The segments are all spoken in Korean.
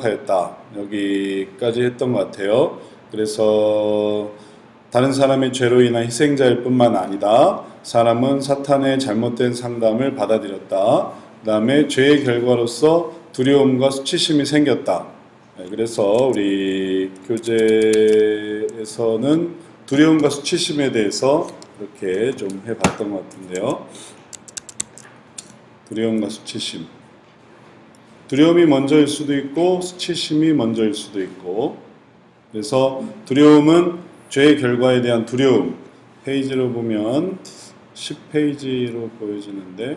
생각하였다. 여기까지 했던 것 같아요. 그래서 다른 사람의 죄로 인한 희생자일 뿐만 아니다. 사람은 사탄의 잘못된 상담을 받아들였다. 그 다음에 죄의 결과로서 두려움과 수치심이 생겼다. 그래서 우리 교재에서는 두려움과 수치심에 대해서 이렇게 좀 해봤던 것 같은데요. 두려움과 수치심. 두려움이 먼저일 수도 있고 수치심이 먼저일 수도 있고, 그래서 두려움은 죄의 결과에 대한 두려움. 페이지로 보면 10페이지로 보여지는데,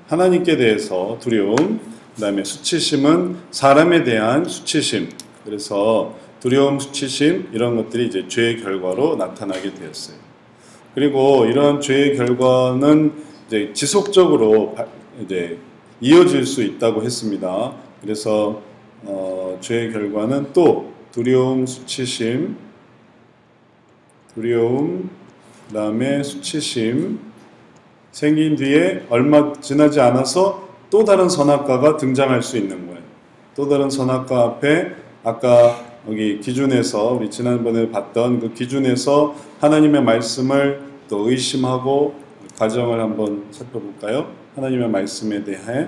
하나님께 대해서 두려움, 그 다음에 수치심은 사람에 대한 수치심. 그래서 두려움, 수치심 이런 것들이 이제 죄의 결과로 나타나게 되었어요. 그리고 이러한 죄의 결과는 이제 지속적으로 이제 이어질 수 있다고 했습니다. 그래서 죄의 결과는 또 두려움, 수치심, 두려움, 그 다음에 수치심 생긴 뒤에 얼마 지나지 않아서 또 다른 선악과가 등장할 수 있는 거예요. 또 다른 선악과 앞에 아까 여기 기준에서 우리 지난번에 봤던 그 기준에서 하나님의 말씀을 또 의심하고 과정을 한번 살펴볼까요? 하나님의 말씀에 대해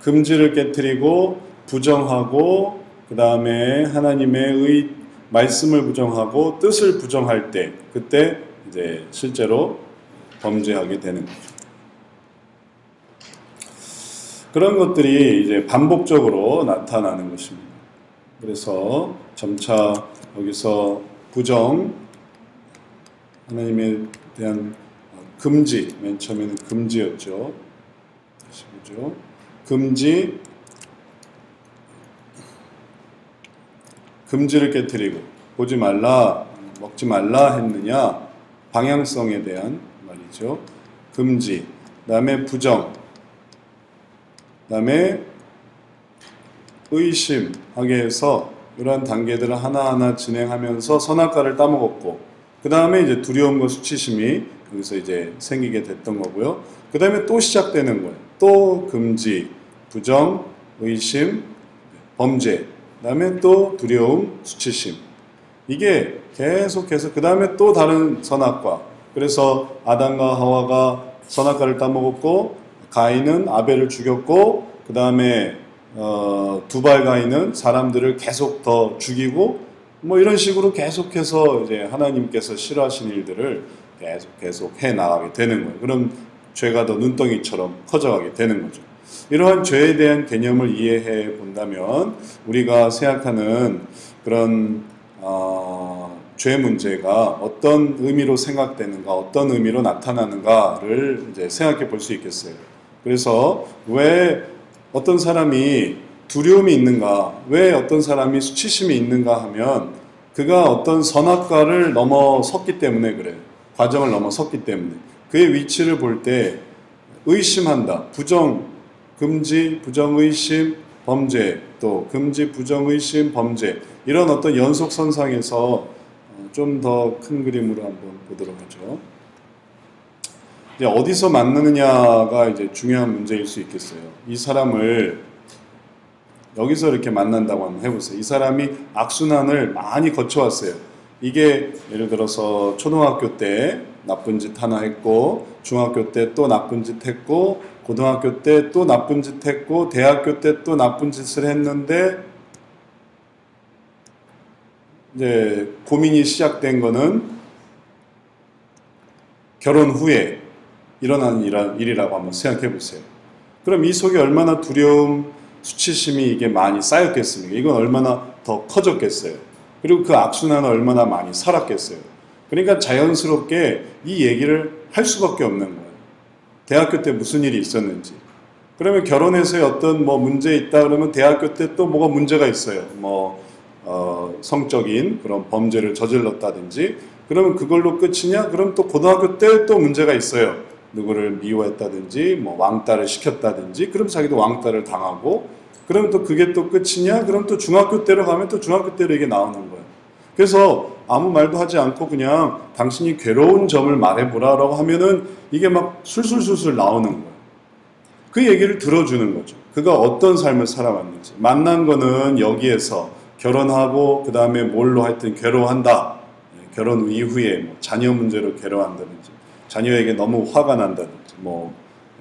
금지를 깨트리고 부정하고, 그 다음에 하나님의 말씀을 부정하고 뜻을 부정할 때, 그때 이제 실제로 범죄하게 되는 거죠. 그런 것들이 이제 반복적으로 나타나는 것입니다. 그래서 점차 여기서 부정, 하나님에 대한 금지, 맨 처음에는 금지였죠. 다시 보죠. 금지를 깨트리고 보지 말라, 먹지 말라 했느냐, 방향성에 대한 말이죠. 금지, 그 다음에 부정, 그 다음에 의심하게 해서 이러한 단계들을 하나하나 진행하면서 선악과를 따먹었고, 그 다음에 이제 두려움과 수치심이 여기서 이제 생기게 됐던 거고요. 그 다음에 또 시작되는 거예요. 또 금지, 부정, 의심, 범죄, 그 다음에 또 두려움, 수치심. 이게 계속해서 그 다음에 또 다른 선악과. 그래서 아담과 하와가 선악과를 따먹었고, 가인은 아벨을 죽였고, 그 다음에 두발 가인은 사람들을 계속 더 죽이고, 뭐 이런 식으로 계속해서 이제 하나님께서 싫어하시는 일들을 계속 해 나가게 되는 거예요. 그럼 죄가 더 눈덩이처럼 커져가게 되는 거죠. 이러한 죄에 대한 개념을 이해해 본다면 우리가 생각하는 그런 죄 문제가 어떤 의미로 생각되는가, 어떤 의미로 나타나는가를 이제 생각해 볼 수 있겠어요. 그래서 왜 어떤 사람이 두려움이 있는가, 왜 어떤 사람이 수치심이 있는가 하면 그가 어떤 선악과를 넘어섰기 때문에 그래요. 과정을 넘어섰기 때문에. 그의 위치를 볼 때 의심한다. 부정, 금지, 부정, 의심, 범죄, 또 금지, 부정, 의심, 범죄. 이런 어떤 연속선상에서 좀 더 큰 그림으로 한번 보도록 하죠. 이제 어디서 만나느냐가 이제 중요한 문제일 수 있겠어요. 이 사람을 여기서 이렇게 만난다고 한번 해보세요. 이 사람이 악순환을 많이 거쳐왔어요. 이게 예를 들어서 초등학교 때 나쁜 짓 하나 했고, 중학교 때 또 나쁜 짓 했고, 고등학교 때 또 나쁜 짓 했고, 대학교 때 또 나쁜 짓을 했는데, 이제 고민이 시작된 거는 결혼 후에 일어나는 일이라고 한번 생각해 보세요. 그럼 이 속에 얼마나 두려움, 수치심이 이게 많이 쌓였겠습니까? 이건 얼마나 더 커졌겠어요. 그리고 그 악순환은 얼마나 많이 살았겠어요. 그러니까 자연스럽게 이 얘기를 할 수밖에 없는 거예요. 대학교 때 무슨 일이 있었는지. 그러면 결혼해서의 어떤 뭐 문제 있다 그러면 대학교 때 또 뭐가 문제가 있어요. 성적인 그런 범죄를 저질렀다든지, 그러면 그걸로 끝이냐? 그럼 또 고등학교 때 또 문제가 있어요. 누구를 미워했다든지, 뭐 왕따를 시켰다든지, 그럼 자기도 왕따를 당하고, 그럼 또 그게 또 끝이냐? 그럼 또 중학교 때로 가면 또 중학교 때로 이게 나오는 거예요. 그래서 아무 말도 하지 않고 그냥 당신이 괴로운 점을 말해보라라고 하면은 이게 막 술술술술 나오는 거예요. 그 얘기를 들어주는 거죠. 그가 어떤 삶을 살아왔는지. 만난 거는 여기에서 결혼하고 그 다음에 뭘로 하여튼 괴로워한다. 결혼 이후에 뭐 자녀 문제로 괴로워한다든지, 자녀에게 너무 화가 난다든지,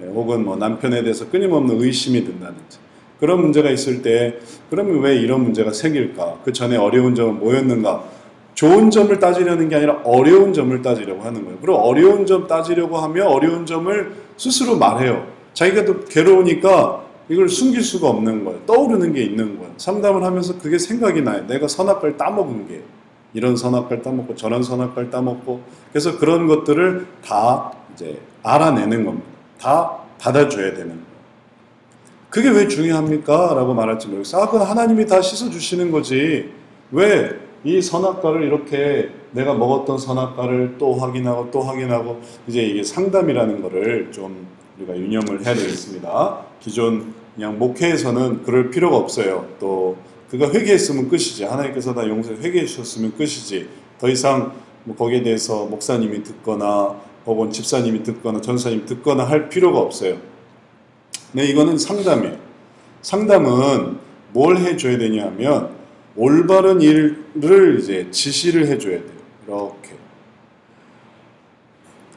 혹은 남편에 대해서 끊임없는 의심이 든다든지, 그런 문제가 있을 때 그러면 왜 이런 문제가 생길까? 그 전에 어려운 점은 뭐였는가? 좋은 점을 따지려는 게 아니라 어려운 점을 따지려고 하는 거예요. 그리고 어려운 점 따지려고 하면 어려운 점을 스스로 말해요. 자기가 또 괴로우니까 이걸 숨길 수가 없는 거예요. 떠오르는 게 있는 거예요. 상담을 하면서 그게 생각이 나요. 내가 선악과를 따먹은 게, 이런 선악과를 따먹고 저런 선악과를 따먹고, 그래서 그런 것들을 다 이제 알아내는 겁니다. 다 받아줘야 되는 거예요. 그게 왜 중요합니까? 라고 말할지 모르겠어요. 그건 하나님이 다 씻어주시는 거지. 왜 이 선악과를 이렇게 내가 먹었던 선악과를 또 확인하고 또 확인하고, 이제 이게 상담이라는 거를 좀 우리가 유념을 해야 되겠습니다. 기존 그냥 목회에서는 그럴 필요가 없어요. 또 그가 회개했으면 끝이지. 하나님께서 다 용서해 회개해 주셨으면 끝이지. 더 이상 거기에 대해서 목사님이 듣거나 혹은 집사님이 듣거나 전사님이 듣거나 할 필요가 없어요. 네, 이거는 상담이에요. 상담은 뭘 해줘야 되냐 하면 올바른 일을 이제 지시를 해줘야 돼요. 이렇게.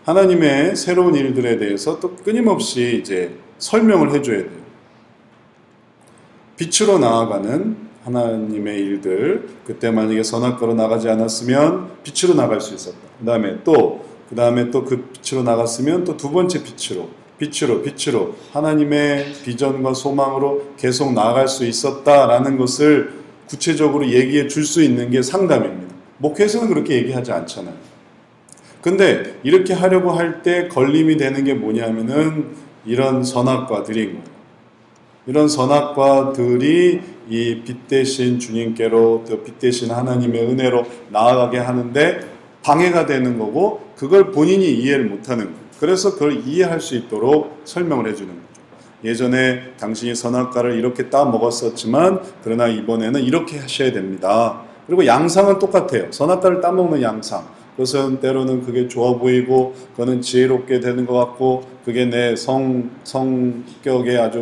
하나님의 새로운 일들에 대해서 또 끊임없이 이제 설명을 해줘야 돼요. 빛으로 나아가는 하나님의 일들, 그때 만약에 선악과로 나가지 않았으면 빛으로 나갈 수 있었다. 그 다음에 또 그 빛으로 나갔으면 또 두 번째 빛으로 하나님의 비전과 소망으로 계속 나아갈 수 있었다라는 것을 구체적으로 얘기해 줄 수 있는 게 상담입니다. 목회에서는 그렇게 얘기하지 않잖아요. 근데 이렇게 하려고 할 때 걸림이 되는 게 뭐냐면은 이런 선악과들인 거예요. 이런 선악과들이 이 빛 대신 주님께로, 또 빛 대신 하나님의 은혜로 나아가게 하는데 방해가 되는 거고, 그걸 본인이 이해를 못하는 거예요. 그래서 그걸 이해할 수 있도록 설명을 해주는 거죠. 예전에 당신이 선악과를 이렇게 따 먹었었지만 그러나 이번에는 이렇게 하셔야 됩니다. 그리고 양상은 똑같아요. 선악과를 따먹는 양상. 그것은 때로는 그게 좋아 보이고 그거는 지혜롭게 되는 것 같고 그게 내 성격에 아주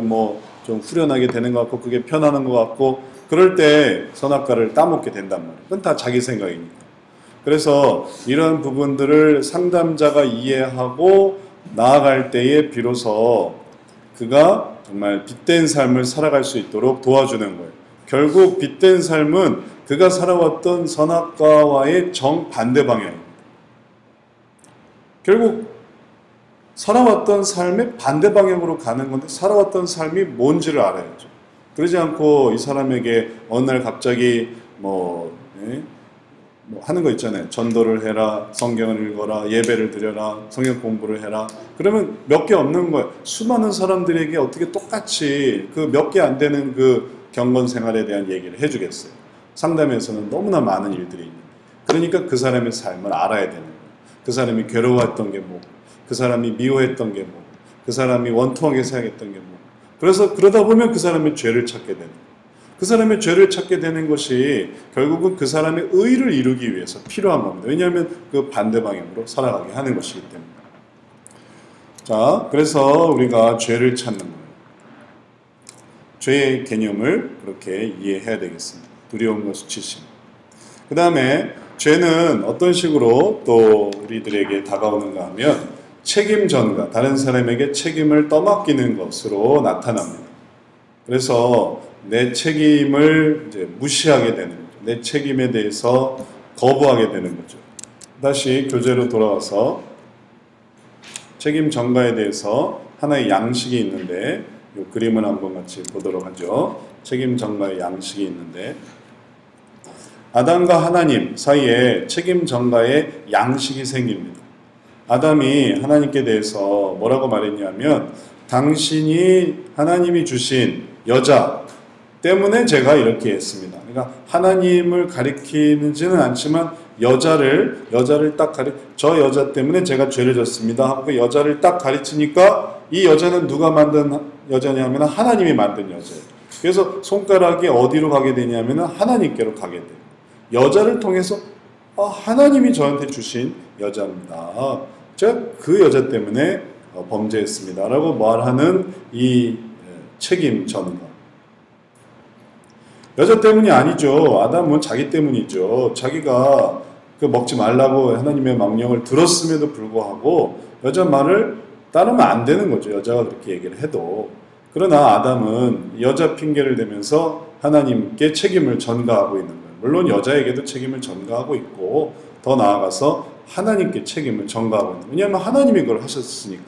좀 후련하게 되는 것 같고 그게 편안한 것 같고, 그럴 때 선악과를 따먹게 된단 말이에요. 그건 다 자기 생각이니까. 그래서 이런 부분들을 상담자가 이해하고 나아갈 때에 비로소 그가 정말 빛된 삶을 살아갈 수 있도록 도와주는 거예요. 결국 빛된 삶은 그가 살아왔던 선악과와의 정반대 방향입니다. 결국 살아왔던 삶의 반대 방향으로 가는 건데, 살아왔던 삶이 뭔지를 알아야죠. 그러지 않고 이 사람에게 어느 날 갑자기 하는 거 있잖아요. 전도를 해라, 성경을 읽어라, 예배를 드려라, 성경 공부를 해라. 그러면 몇 개 없는 거예요. 수많은 사람들에게 어떻게 똑같이 그 몇 개 안 되는 그 경건 생활에 대한 얘기를 해주겠어요. 상담에서는 너무나 많은 일들이 있는데, 그러니까 그 사람의 삶을 알아야 되는 거예요. 그 사람이 괴로워했던 게 뭐고, 그 사람이 미워했던 게 뭐고, 그 사람이 원통하게 생각했던 게 뭐고, 그래서 그러다 보면 그 사람의 죄를 찾게 되는 거예요. 그 사람의 죄를 찾게 되는 것이 결국은 그 사람의 의를 이루기 위해서 필요한 겁니다. 왜냐하면 그 반대 방향으로 살아가게 하는 것이기 때문에. 자, 그래서 우리가 죄를 찾는 거예요. 죄의 개념을 그렇게 이해해야 되겠습니다. 두려움과 수치심. 그 다음에 죄는 어떤 식으로 또 우리들에게 다가오는가 하면 책임 전가, 다른 사람에게 책임을 떠맡기는 것으로 나타납니다. 그래서 내 책임을 이제 무시하게 되는 거죠. 내 책임에 대해서 거부하게 되는 거죠. 다시 교재로 돌아와서 책임 전가에 대해서 하나의 양식이 있는데, 이 그림을 한번 같이 보도록 하죠. 책임 전가의 양식이 있는데, 아담과 하나님 사이에 책임 전가의 양식이 생깁니다. 아담이 하나님께 대해서 뭐라고 말했냐면, 당신이 하나님이 주신 여자 때문에 제가 이렇게 했습니다. 그러니까 하나님을 가리키지는 않지만 여자를 딱 저 여자 때문에 제가 죄를 졌습니다 하고 여자를 딱 가르치니까, 이 여자는 누가 만든 여자냐면 하나님이 만든 여자예요. 그래서 손가락이 어디로 가게 되냐면 하나님께로 가게 돼요. 여자를 통해서 하나님이 저한테 주신 여자입니다. 제가 그 여자 때문에 범죄했습니다 라고 말하는 이 책임 전가. 여자 때문이 아니죠. 아담은 자기 때문이죠. 자기가 그 먹지 말라고 하나님의 명령을 들었음에도 불구하고 여자 말을 따르면 안 되는 거죠. 여자가 그렇게 얘기를 해도. 그러나 아담은 여자 핑계를 대면서 하나님께 책임을 전가하고 있는 거예요. 물론 여자에게도 책임을 전가하고 있고 더 나아가서 하나님께 책임을 전가하고 있는 거예요. 왜냐하면 하나님이 그걸 하셨으니까.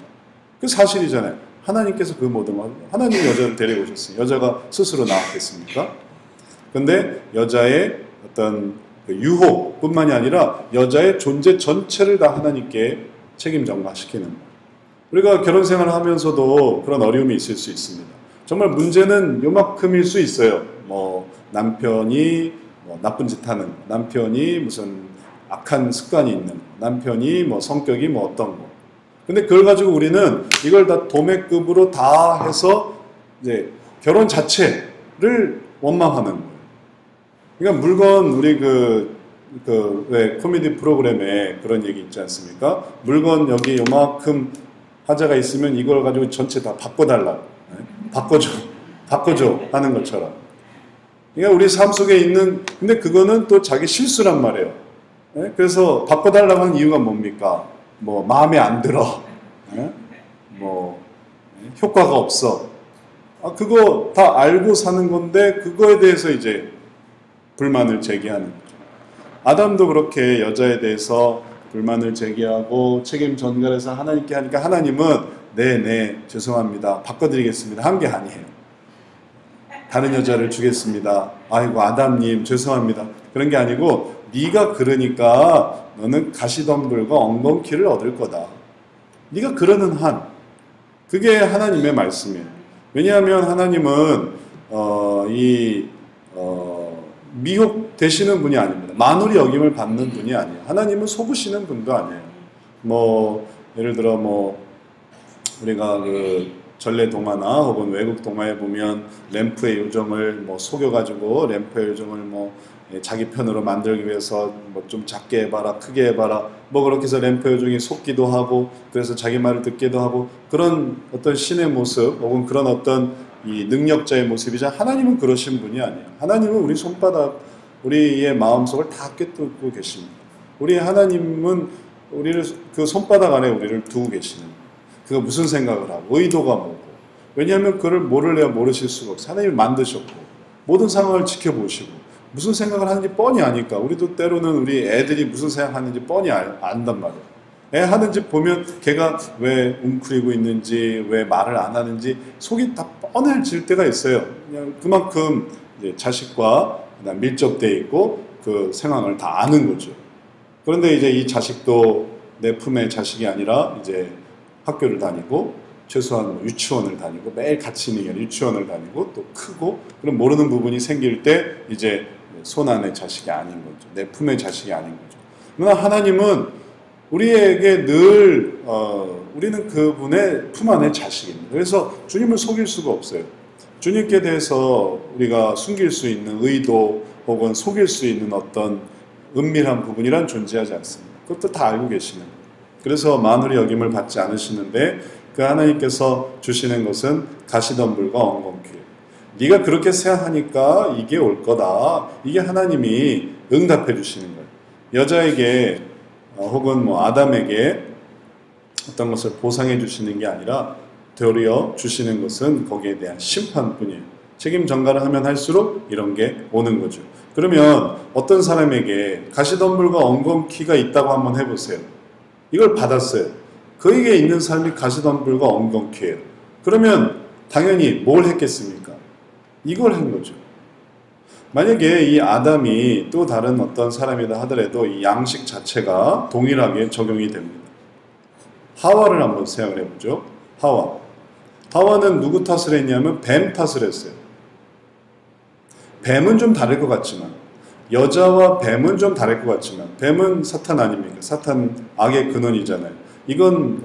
그 사실이잖아요. 하나님께서 그 모든 걸 하나님이 여자를 데리고 오셨으니 여자가 스스로 나왔겠습니까? 근데 여자의 어떤 그 유혹뿐만이 아니라 여자의 존재 전체를 다 하나님께 책임 전가시키는 거예요. 우리가 결혼 생활을 하면서도 그런 어려움이 있을 수 있습니다. 정말 문제는 요만큼일 수 있어요. 뭐 남편이 뭐 나쁜 짓 하는, 남편이 무슨 악한 습관이 있는, 남편이 뭐 성격이 뭐 어떤 거. 근데 그걸 가지고 우리는 이걸 다 도매급으로 다 해서 이제 결혼 자체를 원망하는 거예요. 그러니까 물건 우리 왜 코미디 프로그램에 그런 얘기 있지 않습니까? 물건 여기 요만큼 하자가 있으면 이걸 가지고 전체 다 바꿔달라. 바꿔줘 하는 것처럼. 그러니까 우리 삶 속에 있는, 근데 그거는 또 자기 실수란 말이에요. 그래서 바꿔달라고 하는 이유가 뭡니까? 뭐 마음에 안 들어. 뭐 효과가 없어. 그거 다 알고 사는 건데 그거에 대해서 이제 불만을 제기하는 거죠. 아담도 그렇게 여자에 대해서 불만을 제기하고 책임 전가해서 하나님께 하니까 하나님은 네 죄송합니다 바꿔드리겠습니다 한 게 아니에요. 다른 여자를 주겠습니다. 아이고 아담님 죄송합니다 그런 게 아니고 네가 그러니까 너는 가시덤불과 엉겅퀴를 얻을 거다. 네가 그러는 한 그게 하나님의 말씀이에요. 왜냐하면 하나님은 미혹되시는 분이 아닙니다. 만홀히 여김을 받는 분이 아니에요. 하나님은 속으시는 분도 아니에요. 뭐 예를 들어 뭐 우리가 그 전래 동화나 혹은 외국 동화에 보면 램프의 요정을 뭐 속여가지고 램프의 요정을 뭐 자기 편으로 만들기 위해서 뭐 좀 작게 해봐라 크게 해봐라 뭐 그렇게 해서 램프 요정이 속기도 하고 그래서 자기 말을 듣기도 하고 그런 어떤 신의 모습 혹은 그런 어떤 이 능력자의 모습이자 하나님은 그러신 분이 아니에요. 하나님은 우리 손바닥 우리의 마음속을 다 꿰뚫고 계십니다. 우리 하나님은 우리를 그 손바닥 안에 우리를 두고 계시는 거예요. 그가 무슨 생각을 하고 의도가 뭐고 왜냐하면 그를 모르려야 모르실 수가 없어요. 하나님이 만드셨고 모든 상황을 지켜보시고 무슨 생각을 하는지 뻔히 아니까 우리도 때로는 우리 애들이 무슨 생각하는지 뻔히 안단 말이에요. 애 하는지 보면 걔가 왜 웅크리고 있는지 왜 말을 안 하는지 속이 다 뻔해질 때가 있어요. 그냥 그만큼 이제 자식과 밀접되어 있고 그 상황을 다 아는 거죠. 그런데 이제 이 자식도 내 품의 자식이 아니라 이제 학교를 다니고 최소한 유치원을 다니고 매일 같이 있는 게 유치원을 다니고 또 크고 그럼 모르는 부분이 생길 때 이제 손 안의 자식이 아닌 거죠. 내 품의 자식이 아닌 거죠. 그러나 하나님은 우리에게 늘 우리는 그분의 품 안의 자식입니다. 그래서 주님을 속일 수가 없어요. 주님께 대해서 우리가 숨길 수 있는 의도 혹은 속일 수 있는 어떤 은밀한 부분이란 존재하지 않습니다. 그것도 다 알고 계시는 거예요. 그래서 만홀히 여김을 받지 않으시는데 그 하나님께서 주시는 것은 가시덤불과 엉겅퀴. 네가 그렇게 생각하니까 이게 올 거다. 이게 하나님이 응답해 주시는 거예요. 여자에게 혹은 뭐 아담에게 어떤 것을 보상해 주시는 게 아니라 되려 주시는 것은 거기에 대한 심판뿐이에요. 책임 전가를 하면 할수록 이런 게 오는 거죠. 그러면 어떤 사람에게 가시덤불과 엉겅퀴가 있다고 한번 해보세요. 이걸 받았어요. 그에게 있는 삶이 가시덤불과 엉겅퀴예요. 그러면 당연히 뭘 했겠습니까? 이걸 한 거죠. 만약에 이 아담이 또 다른 어떤 사람이다 하더라도 이 양식 자체가 동일하게 적용이 됩니다. 하와를 한번 생각을 해보죠. 하와는 누구 탓을 했냐면 뱀 탓을 했어요. 뱀은 좀 다를 것 같지만 여자와 뱀은 좀 다를 것 같지만 뱀은 사탄 아닙니까? 사탄 악의 근원이잖아요. 이건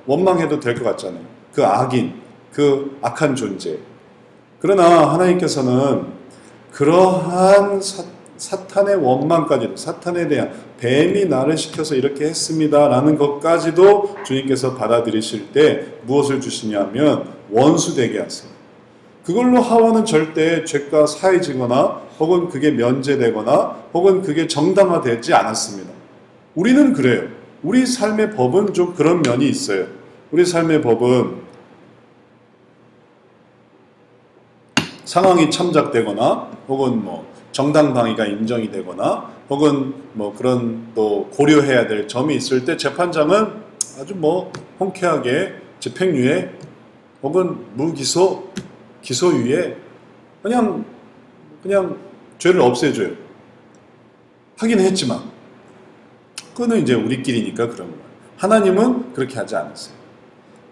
원망해도 될 것 같잖아요. 그 악인, 그 악한 존재. 그러나 하나님께서는 그러한 사탄의 원망까지도, 사탄에 대한 뱀이 나를 시켜서 이렇게 했습니다 라는 것까지도 주님께서 받아들이실 때 무엇을 주시냐면 원수 되게 하세요. 그걸로 하와는 절대 죄가 사해지거나 혹은 그게 면제되거나 혹은 그게 정당화되지 않았습니다. 우리는 그래요. 우리 삶의 법은 좀 그런 면이 있어요. 우리 삶의 법은 상황이 참작되거나 혹은 뭐 정당방위가 인정이 되거나 혹은 뭐 그런 또 고려해야 될 점이 있을 때 재판장은 아주 뭐 흔쾌하게 집행유예 혹은 무기소, 기소유예 그냥 죄를 없애줘요. 하긴 했지만 그거는 이제 우리끼리니까 그런 거예요. 하나님은 그렇게 하지 않았어요.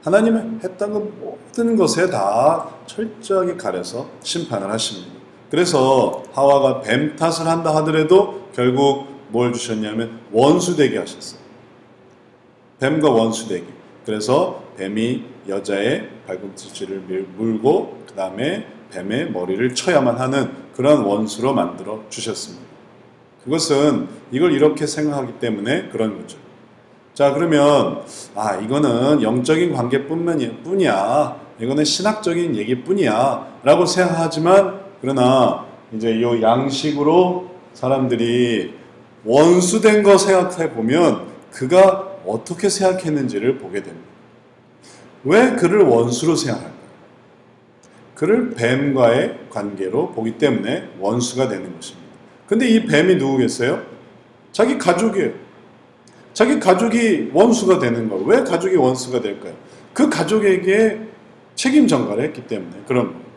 하나님은 했던 모든 것에 다 철저하게 가려서 심판을 하십니다. 그래서 하와가 뱀 탓을 한다 하더라도 결국 뭘 주셨냐면 원수되게 하셨어요. 뱀과 원수되게. 그래서 뱀이 여자의 발꿈치를 물고 그 다음에 뱀의 머리를 쳐야만 하는 그런 원수로 만들어 주셨습니다. 그것은 이걸 이렇게 생각하기 때문에 그런 거죠. 자, 그러면 이거는 영적인 관계뿐이야. 이거는 신학적인 얘기뿐이야 라고 생각하지만 그러나 이제 이 양식으로 사람들이 원수된 거 생각해 보면 그가 어떻게 생각했는지를 보게 됩니다. 왜 그를 원수로 생각할까요? 그를 뱀과의 관계로 보기 때문에 원수가 되는 것입니다. 근데 이 뱀이 누구겠어요? 자기 가족이에요. 자기 가족이 원수가 되는 거예요. 왜 가족이 원수가 될까요? 그 가족에게 책임 전가를 했기 때문에 그런 거예요.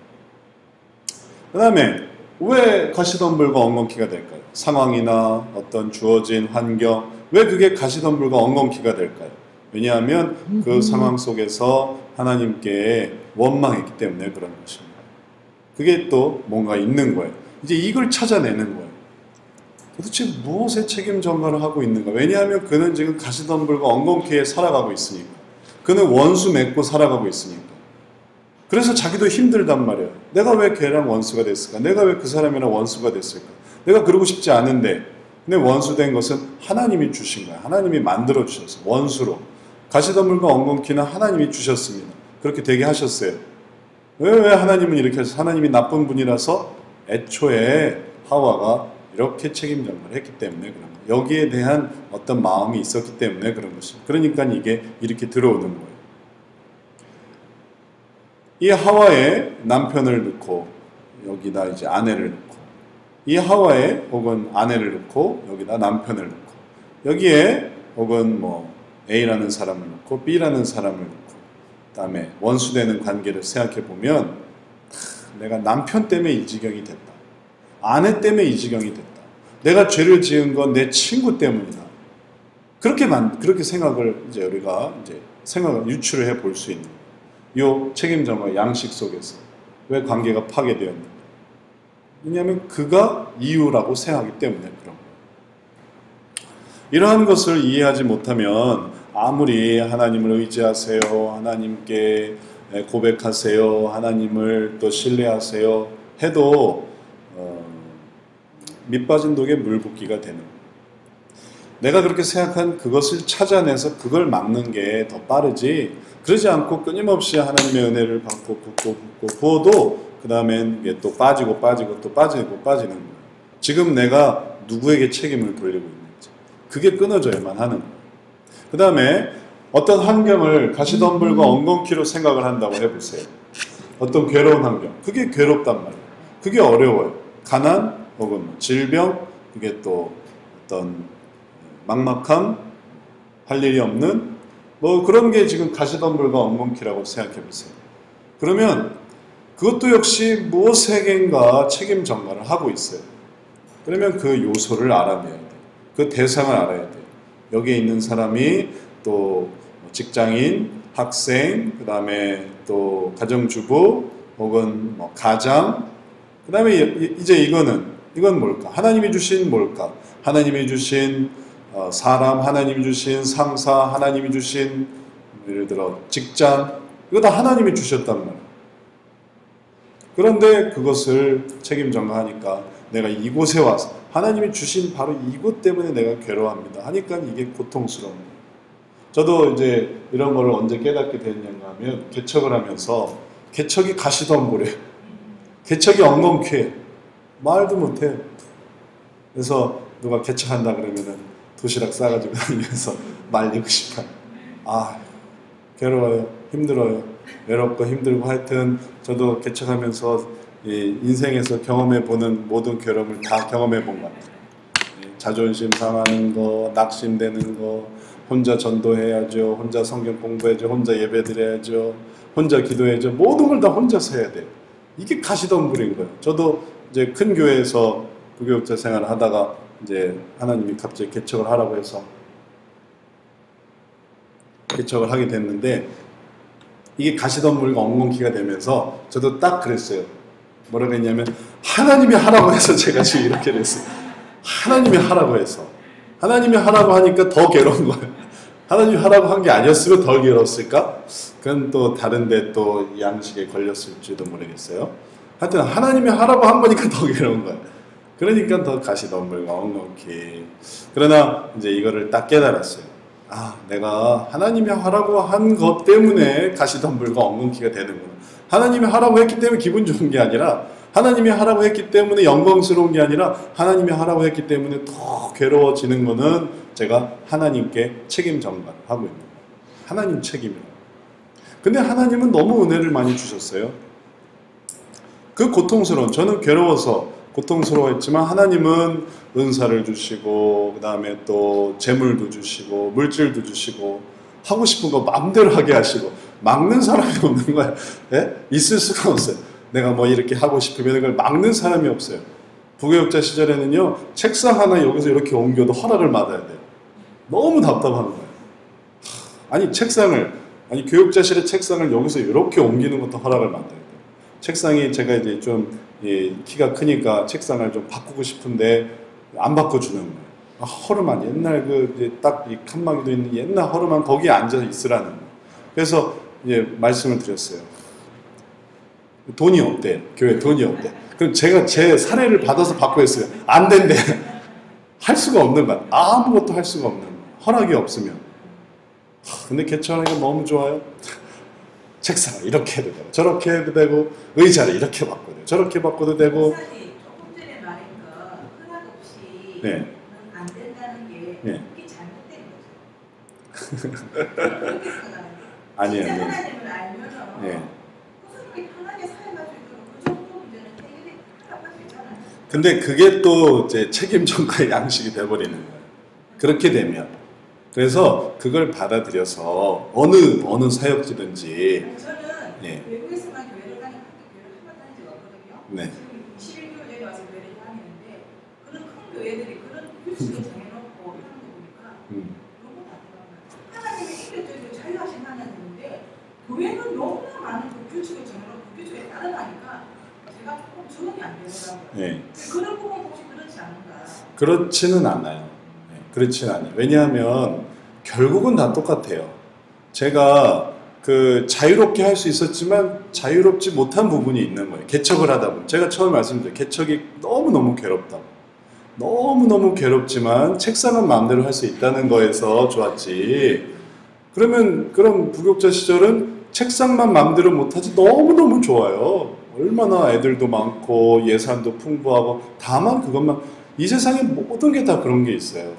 그 다음에 왜 가시덤불과 엉겅퀴가 될까요? 상황이나 어떤 주어진 환경, 왜 그게 가시덤불과 엉겅퀴가 될까요? 왜냐하면 그 상황 속에서 하나님께 원망했기 때문에 그런 것입니다. 그게 또 뭔가 있는 거예요. 이제 이걸 찾아내는 거예요. 도대체 무엇에 책임 전가를 하고 있는가? 왜냐하면 그는 지금 가시덤불과 엉겅퀴에 살아가고 있으니까. 그는 원수 맺고 살아가고 있으니까. 그래서 자기도 힘들단 말이에요. 내가 왜 걔랑 원수가 됐을까? 내가 왜 그 사람이랑 원수가 됐을까? 내가 그러고 싶지 않은데. 근데 원수된 것은 하나님이 주신 거야. 하나님이 만들어 주셨어요. 원수로. 가시덤불과 엉겅퀴는 하나님이 주셨습니다. 그렇게 되게 하셨어요. 왜 하나님은 이렇게 해서 하나님이 나쁜 분이라서 애초에 하와가 이렇게 책임 전가를 했기 때문에 그런 거예요. 여기에 대한 어떤 마음이 있었기 때문에 그런 것입니다. 그러니까 이게 이렇게 들어오는 거예요. 이 하와의 남편을 넣고 여기다 이제 아내를 넣고 이 하와의 혹은 아내를 넣고 여기다 남편을 넣고 여기에 혹은 뭐 A라는 사람을 넣고 B라는 사람을 넣고 그다음에 원수되는 관계를 생각해 보면 내가 남편 때문에 이 지경이 됐다. 아내 때문에 이 지경이 됐다. 내가 죄를 지은 건 내 친구 때문이다. 그렇게 생각을 이제 우리가 이제 생각을 유추를 해 볼 수 있는 이 책임전과 양식 속에서 왜 관계가 파괴되었는가? 왜냐하면 그가 이유라고 생각하기 때문에 그런 거예요. 이러한 것을 이해하지 못하면 아무리 하나님을 의지하세요, 하나님께 고백하세요, 하나님을 또 신뢰하세요 해도 밑빠진 독에 물 붓기가 되는 거예요. 내가 그렇게 생각한 그것을 찾아내서 그걸 막는 게 더 빠르지 그러지 않고 끊임없이 하나님의 은혜를 받고 붓고 부어도 그 다음엔 이게 또 빠지고 또 빠지는 거예요. 지금 내가 누구에게 책임을 돌리고 있는지 그게 끊어져야만 하는 거예요. 그 다음에 어떤 환경을 가시덤불과 엉겅퀴로 생각을 한다고 해보세요. 어떤 괴로운 환경 그게 괴롭단 말이에요. 그게 어려워요. 가난 혹은 질병 그게 또 어떤 막막함 할 일이 없는 뭐 그런 게 지금 가시덤불과 엉겅퀴라고 생각해 보세요. 그러면 그것도 역시 무엇에겐가 책임 전가를 하고 있어요. 그러면 그 요소를 알아내야 돼요. 그 대상을 알아야 돼요. 여기에 있는 사람이 또 직장인, 학생, 그 다음에 또 가정주부 혹은 뭐 가장 그 다음에 이제 이건 뭘까? 하나님이 주신 뭘까? 하나님이 주신 사람, 하나님이 주신 상사, 하나님이 주신 예를 들어 직장 이거 다 하나님이 주셨단 말이에요. 그런데 그것을 책임 전가하니까 내가 이곳에 와서 하나님이 주신 바로 이곳 때문에 내가 괴로워합니다 하니까 이게 고통스러운 거예요. 저도 이제 이런 걸 언제 깨닫게 됐는가 하면 개척을 하면서 개척이 가시덤불이에요. 개척이 엉겅퀴해요. 말도 못해요. 그래서 누가 개척한다 그러면은 도시락 싸가지고 다니면서 말리고 싶어요. 아, 괴로워요. 힘들어요. 외롭고 힘들고 하여튼 저도 개척하면서 이 인생에서 경험해보는 모든 괴로움을 다 경험해본 것 같아요. 자존심 상하는 거, 낙심되는 거, 혼자 전도해야죠. 혼자 성경 공부해야죠. 혼자 예배드려야죠. 혼자 기도해야죠. 모든 걸 다 혼자서 해야 돼요. 이게 가시덤불인 거예요. 저도 이제 큰 교회에서 부교육자 생활을 하다가 이제 하나님이 갑자기 개척을 하라고 해서 개척을 하게 됐는데 이게 가시덤불과 엉겅퀴가 되면서 저도 딱 그랬어요. 뭐라 그랬냐면 하나님이 하라고 해서 제가 지금 이렇게 됐어요. 하나님이 하라고 해서. 하나님이 하라고 하니까 더 괴로운 거예요. 하나님이 하라고 한 게 아니었으면 덜 괴로웠을까? 그건 또 다른데 또 양식에 걸렸을지도 모르겠어요. 하여튼 하나님이 하라고 한 거니까 더 괴로운 거예요. 그러니까 더 가시덤불과 엉겅퀴. 그러나 이제 이거를 딱 깨달았어요. 아, 내가 하나님이 하라고 한 것 때문에 가시덤불과 엉겅퀴가 되는구나. 하나님이 하라고 했기 때문에 기분 좋은 게 아니라 하나님이 하라고 했기 때문에 영광스러운 게 아니라 하나님이 하라고 했기 때문에 더 괴로워지는 거는 제가 하나님께 책임 전가를 하고 있는 거예요. 하나님 책임이라고. 근데 하나님은 너무 은혜를 많이 주셨어요. 그 고통스러운, 저는 괴로워서 고통스러워했지만 하나님은 은사를 주시고 그 다음에 또 재물도 주시고 물질도 주시고 하고 싶은 거 마음대로 하게 하시고 막는 사람이 없는 거예요. 예? 있을 수가 없어요. 내가 뭐 이렇게 하고 싶으면 그걸 막는 사람이 없어요. 부교육자 시절에는요 책상 하나 여기서 이렇게 옮겨도 허락을 받아야 돼요. 너무 답답한 거예요. 아니 책상을, 아니 교육자실의 책상을 여기서 이렇게 옮기는 것도 허락을 받아야 돼요. 책상이 제가 이제 좀 키가 크니까 책상을 좀 바꾸고 싶은데 안 바꿔주는 거예요. 아, 허름한 옛날 그 딱 이 칸막이도 있는 옛날 허름한 거기에 앉아 있으라는 거예요. 그래서 이제 말씀을 드렸어요. 돈이 없대. 교회 돈이 없대. 그럼 제가 제 사례를 받아서 바꾸었어요. 안 된대. 할 수가 없는 거야. 아무것도 할 수가 없는 거야. 허락이 없으면. 근데 개척하니까 너무 좋아요. 책상을 이렇게 해도 되고 저렇게 해도 되고 의자를 이렇게 바꿔도 되고 저렇게 바꿔도 되고. 조금 전에 말한 거 허락 없이 네. 안 된다는 게 네. 그게 잘못된 거죠. 그렇게 생각하는 아니에요. 진짜 하나님을 알면은 네. 그렇게 편하게 살아갈 수 있도록 그 정도 문제는 해결이 허락할 수 있잖아요. 근데 그게 또 이제 책임 전가의 양식이 돼버리는 거예요. 그렇게 되면. 그래서 그걸 받아들여서 어느 사역지든지. 저는 네. 외국에서만 교회를 다니고 교회를 한 번 다닌 적 없거든요. 네. 지금 21교회에 와서 교회를 다니는데 그런 큰 교회들이 그런 규칙을 정해놓고 이런 거 보니까 너무 답답한 거예요. 하나님이 인격적으로 자유하신 하나님인데 교회는 너무나 많은 그 규칙을 정해놓고 그 규칙에 따라가니까 제가 조금 적응이 안 되더라고요. 네. 그런 부분 혹시 그렇지 않은가? 그렇지는 않아요. 네, 그렇지는 않아요. 왜냐하면 결국은 다 똑같아요. 제가 그 자유롭게 할 수 있었지만 자유롭지 못한 부분이 있는 거예요. 개척을 하다 보면. 제가 처음에 말씀드렸죠. 개척이 너무너무 괴롭다고. 너무너무 괴롭지만 책상은 마음대로 할 수 있다는 거에서 좋았지. 그럼 부교육자 시절은 책상만 마음대로 못하지 너무너무 좋아요. 얼마나 애들도 많고 예산도 풍부하고 다만 그것만, 이 세상에 모든 게 다 그런 게 있어요.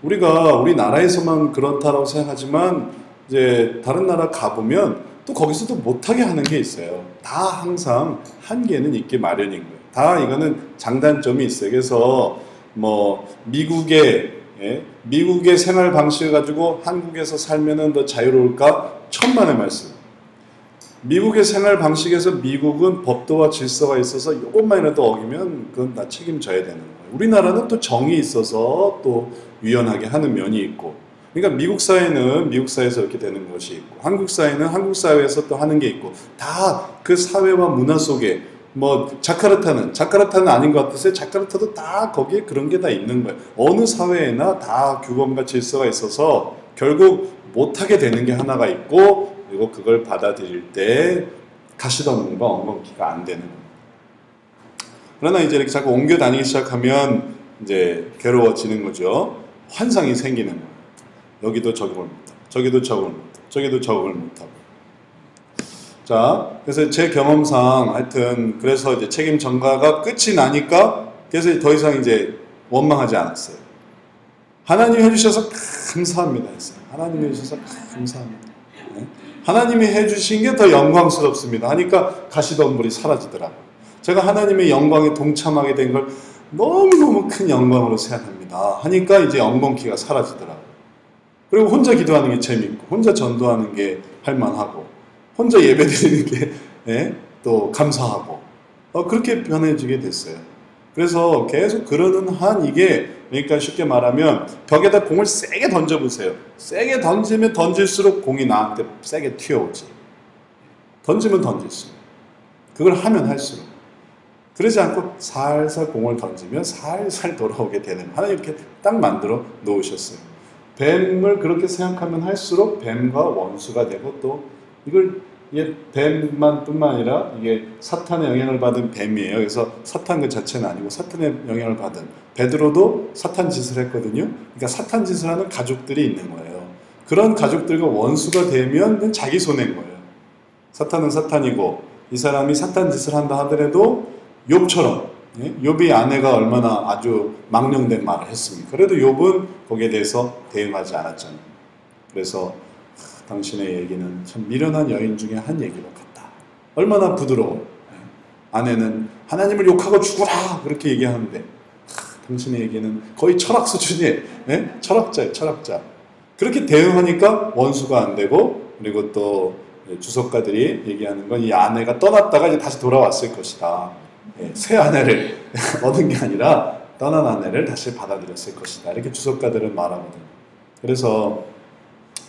우리나라에서만 그렇다고 생각하지만 이제 다른 나라 가보면 또 거기서도 못하게 하는 게 있어요. 다 항상 한계는 있게 마련인 거예요. 다 이거는 장단점이 있어요. 그래서 뭐 미국의 생활 방식을 가지고 한국에서 살면은 더 자유로울까? 천만의 말씀. 미국의 생활 방식에서 미국은 법도와 질서가 있어서 이것만이라도 어기면 그건 다 책임져야 되는 거예요. 우리나라는 또 정이 있어서 또 유연하게 하는 면이 있고, 그러니까 미국 사회는 미국 사회에서 이렇게 되는 것이 있고, 한국 사회는 한국 사회에서 또 하는 게 있고, 다 그 사회와 문화 속에, 뭐 자카르타는 아닌 것 같으세요? 자카르타도 다 거기에 그런 게 다 있는 거예요. 어느 사회에나 다 규범과 질서가 있어서 결국 못하게 되는 게 하나가 있고, 그리고 그걸 받아들일 때 가시덤불과 엉겅퀴가 안 되는 겁니다. 그러나 이제 이렇게 자꾸 옮겨 다니기 시작하면 이제 괴로워지는 거죠. 환상이 생기는 거예요. 여기도 적응을 못하고, 저기도 적응을 못하고, 저기도 적응을 못하고. 자, 그래서 제 경험상 하여튼 그래서 이제 책임 전가가 끝이 나니까 그래서 더 이상 이제 원망하지 않았어요. 하나님이 해주셔서 감사합니다 했어요. 하나님이 해주셔서 감사합니다. 네? 하나님이 해주신 게 더 영광스럽습니다 하니까 가시덤불이 사라지더라고요. 제가 하나님의 영광에 동참하게 된 걸 너무너무 큰 영광으로 생각합니다 하니까 이제 엉겅퀴가 사라지더라고요. 그리고 혼자 기도하는 게 재밌고 혼자 전도하는 게 할만하고 혼자 예배드리는 게 예? 또 감사하고 그렇게 변해지게 됐어요. 그래서 계속 그러는 한 이게 그러니까 쉽게 말하면 벽에다 공을 세게 던져보세요. 세게 던지면 던질수록 공이 나한테 세게 튀어오지. 던지면 던질수록. 그걸 하면 할수록. 그러지 않고 살살 공을 던지면 살살 돌아오게 되는 하나님 이렇게 딱 만들어 놓으셨어요. 뱀을 그렇게 생각하면 할수록 뱀과 원수가 되고 또 이걸 이게 뱀만 뿐만 아니라 이게 사탄의 영향을 받은 뱀이에요. 그래서 사탄 그 자체는 아니고 사탄의 영향을 받은 베드로도 사탄 짓을 했거든요. 그러니까 사탄 짓을 하는 가족들이 있는 거예요. 그런 가족들과 원수가 되면 자기 손해인 거예요. 사탄은 사탄이고 이 사람이 사탄 짓을 한다 하더라도 욥처럼 욥이 아내가 얼마나 아주 망령된 말을 했습니까? 그래도 욥은 거기에 대해서 대응하지 않았잖아요. 그래서 당신의 얘기는 참 미련한 여인 중에 한 얘기로 같다. 얼마나 부드러워. 아내는 하나님을 욕하고 죽어라 그렇게 얘기하는데 당신의 얘기는 거의 철학 수준이에요. 철학자예요. 철학자. 그렇게 대응하니까 원수가 안 되고 그리고 또 주석가들이 얘기하는 건 이 아내가 떠났다가 이제 다시 돌아왔을 것이다. 새 아내를 얻은 게 아니라 떠난 아내를 다시 받아들였을 것이다. 이렇게 주석가들은 말하거든요. 그래서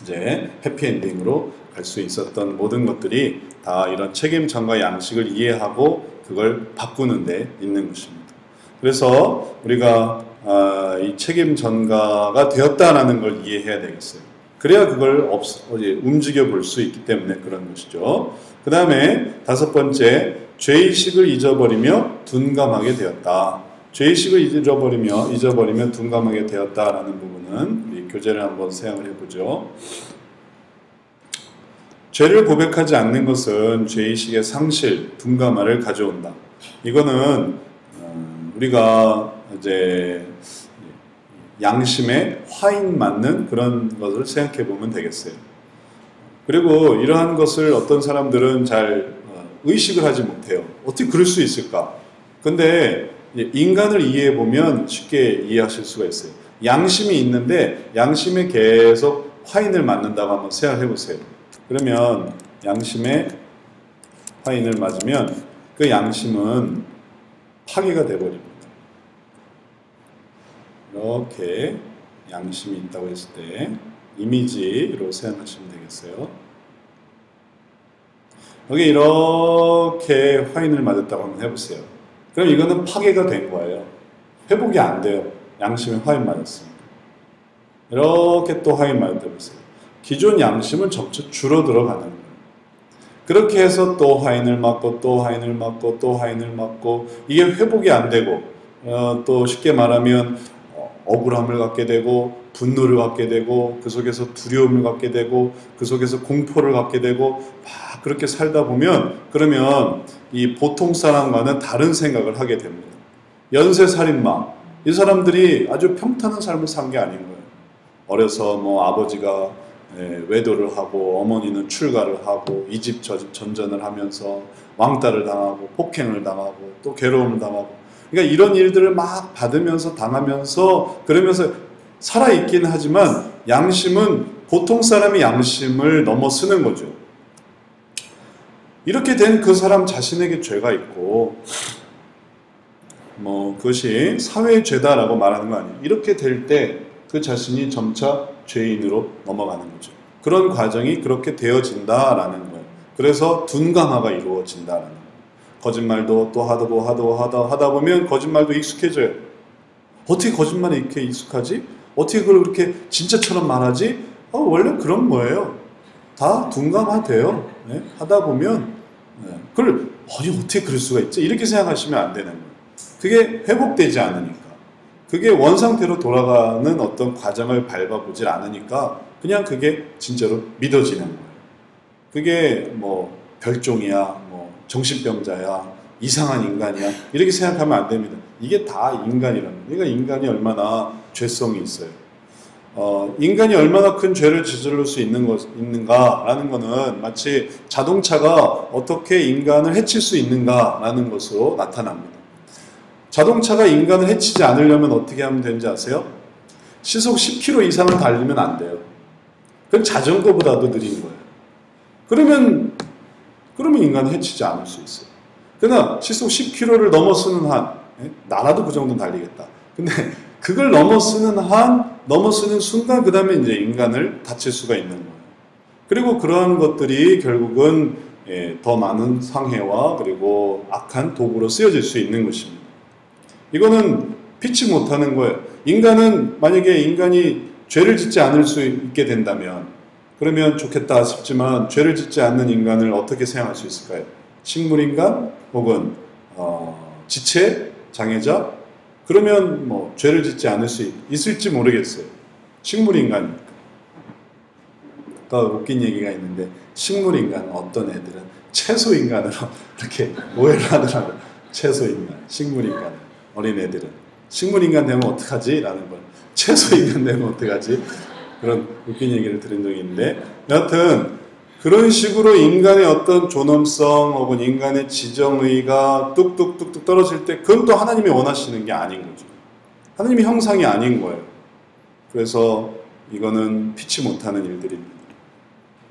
이제 해피엔딩으로 갈 수 있었던 모든 것들이 다 이런 책임 전가 양식을 이해하고 그걸 바꾸는 데 있는 것입니다. 그래서 우리가 이 책임 전가가 되었다라는 걸 이해해야 되겠어요. 그래야 그걸 움직여 볼 수 있기 때문에 그런 것이죠. 그 다음에 다섯 번째, 죄의식을 잊어버리며 둔감하게 되었다. 죄의식을 잊어버리며 둔감하게 되었다라는 부분은 우리 교재를 한번 생각을 해보죠. 죄를 고백하지 않는 것은 죄의식의 상실, 둔감함을 가져온다. 이거는 우리가 이제 양심에 화인 맞는 그런 것을 생각해 보면 되겠어요. 그리고 이러한 것을 어떤 사람들은 잘 의식을 하지 못해요. 어떻게 그럴 수 있을까? 근데 인간을 이해해 보면 쉽게 이해하실 수가 있어요. 양심이 있는데 양심에 계속 화인을 맞는다고 한번 생각해 보세요. 그러면 양심에 화인을 맞으면 그 양심은 파괴가 되어버립니다. 이렇게 양심이 있다고 했을 때 이미지로 생각하시면 되겠어요. 여기 이렇게 화인을 맞았다고 한번 해보세요. 그럼 이거는 파괴가 된 거예요. 회복이 안 돼요. 양심에 화인 맞았으니까. 이렇게 또 화인 맞았다 보세요. 기존 양심은 점차 줄어들어 가는 거예요. 그렇게 해서 또 화인을 맞고 또 화인을 맞고 또 화인을 맞고 이게 회복이 안 되고 또 쉽게 말하면 억울함을 갖게 되고 분노를 갖게 되고 그 속에서 두려움을 갖게 되고 그 속에서 공포를 갖게 되고 막 그렇게 살다 보면 그러면 이 보통 사람과는 다른 생각을 하게 됩니다. 연쇄살인마 이 사람들이 아주 평탄한 삶을 산 게 아닌 거예요. 어려서 뭐 아버지가 외도를 하고 어머니는 출가를 하고 이 집 저 집 전전을 하면서 왕따를 당하고 폭행을 당하고 또 괴로움을 당하고 그러니까 이런 일들을 막 받으면서 당하면서 그러면서 살아있긴 하지만 양심은 보통 사람의 양심을 넘어서는 거죠. 이렇게 된 그 사람 자신에게 죄가 있고 뭐 그것이 사회의 죄다라고 말하는 거 아니에요. 이렇게 될 때 그 자신이 점차 죄인으로 넘어가는 거죠. 그런 과정이 그렇게 되어진다라는 거예요. 그래서 둔감화가 이루어진다라는 거예요. 거짓말도 또 하다 보면 거짓말도 익숙해져요. 어떻게 거짓말에 이렇게 익숙하지? 어떻게 그걸 그렇게 진짜처럼 말하지? 원래 그런 거예요. 다 둔감화돼요. 하다 보면 그걸 어떻게 그럴 수가 있지? 이렇게 생각하시면 안 되는 거예요. 그게 회복되지 않으니까, 그게 원상태로 돌아가는 어떤 과정을 밟아보질 않으니까 그냥 그게 진짜로 믿어지는 거예요. 그게 뭐 별종이야, 뭐 정신병자야, 이상한 인간이야, 이렇게 생각하면 안 됩니다. 이게 다 인간이라는 거예요. 그러니까 인간이 얼마나 죄성이 있어요. 인간이 얼마나 큰 죄를 저지를 수 있는가라는 것은 마치 자동차가 어떻게 인간을 해칠 수 있는가라는 것으로 나타납니다. 자동차가 인간을 해치지 않으려면 어떻게 하면 되는지 아세요? 시속 10km 이상을 달리면 안 돼요. 그건 자전거보다도 느린 거예요. 그러면 인간을 해치지 않을 수 있어요. 그러나 시속 10km를 넘어서는 한, 나라도 그 정도는 달리겠다. 근데 그걸 넘어서는 순간 그 다음에 이제 인간을 다칠 수가 있는 거예요. 그리고 그러한 것들이 결국은 더 많은 상해와 그리고 악한 도구로 쓰여질 수 있는 것입니다. 이거는 피치 못하는 거예요. 만약에 인간이 죄를 짓지 않을 수 있게 된다면 그러면 좋겠다 싶지만 죄를 짓지 않는 인간을 어떻게 생각할 수 있을까요? 식물인간 혹은 지체, 장애자? 그러면 뭐 죄를 짓지 않을 수 있을지 모르겠어요. 식물인간. 더 웃긴 얘기가 있는데 식물인간 어떤 애들은 채소인간으로 이렇게 오해를 하더라고요. 채소인간, 식물인간, 어린애들은 식물인간 되면 어떡하지? 라는 거예요. 채소인간 되면 어떡하지? 그런 웃긴 얘기를 들은 적이 있는데 여하튼 그런 식으로 인간의 어떤 존엄성 혹은 인간의 지정의가 뚝뚝뚝뚝 떨어질 때 그건 또 하나님이 원하시는 게 아닌 거죠. 하나님의 형상이 아닌 거예요. 그래서 이거는 피치 못하는 일들입니다.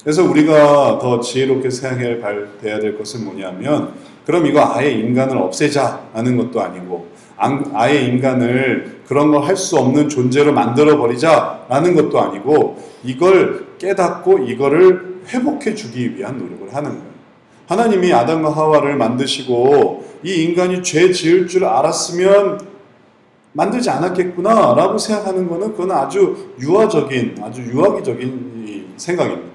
그래서 우리가 더 지혜롭게 생각해야 될 것은 뭐냐면 그럼 이거 아예 인간을 없애자라는 것도 아니고 아예 인간을 그런 걸 할 수 없는 존재로 만들어버리자라는 것도 아니고 이걸 깨닫고 이거를 회복해 주기 위한 노력을 하는 거예요. 하나님이 아담과 하와를 만드시고 이 인간이 죄 지을 줄 알았으면 만들지 않았겠구나 라고 생각하는 것은 그건 아주 유아기적인 생각입니다.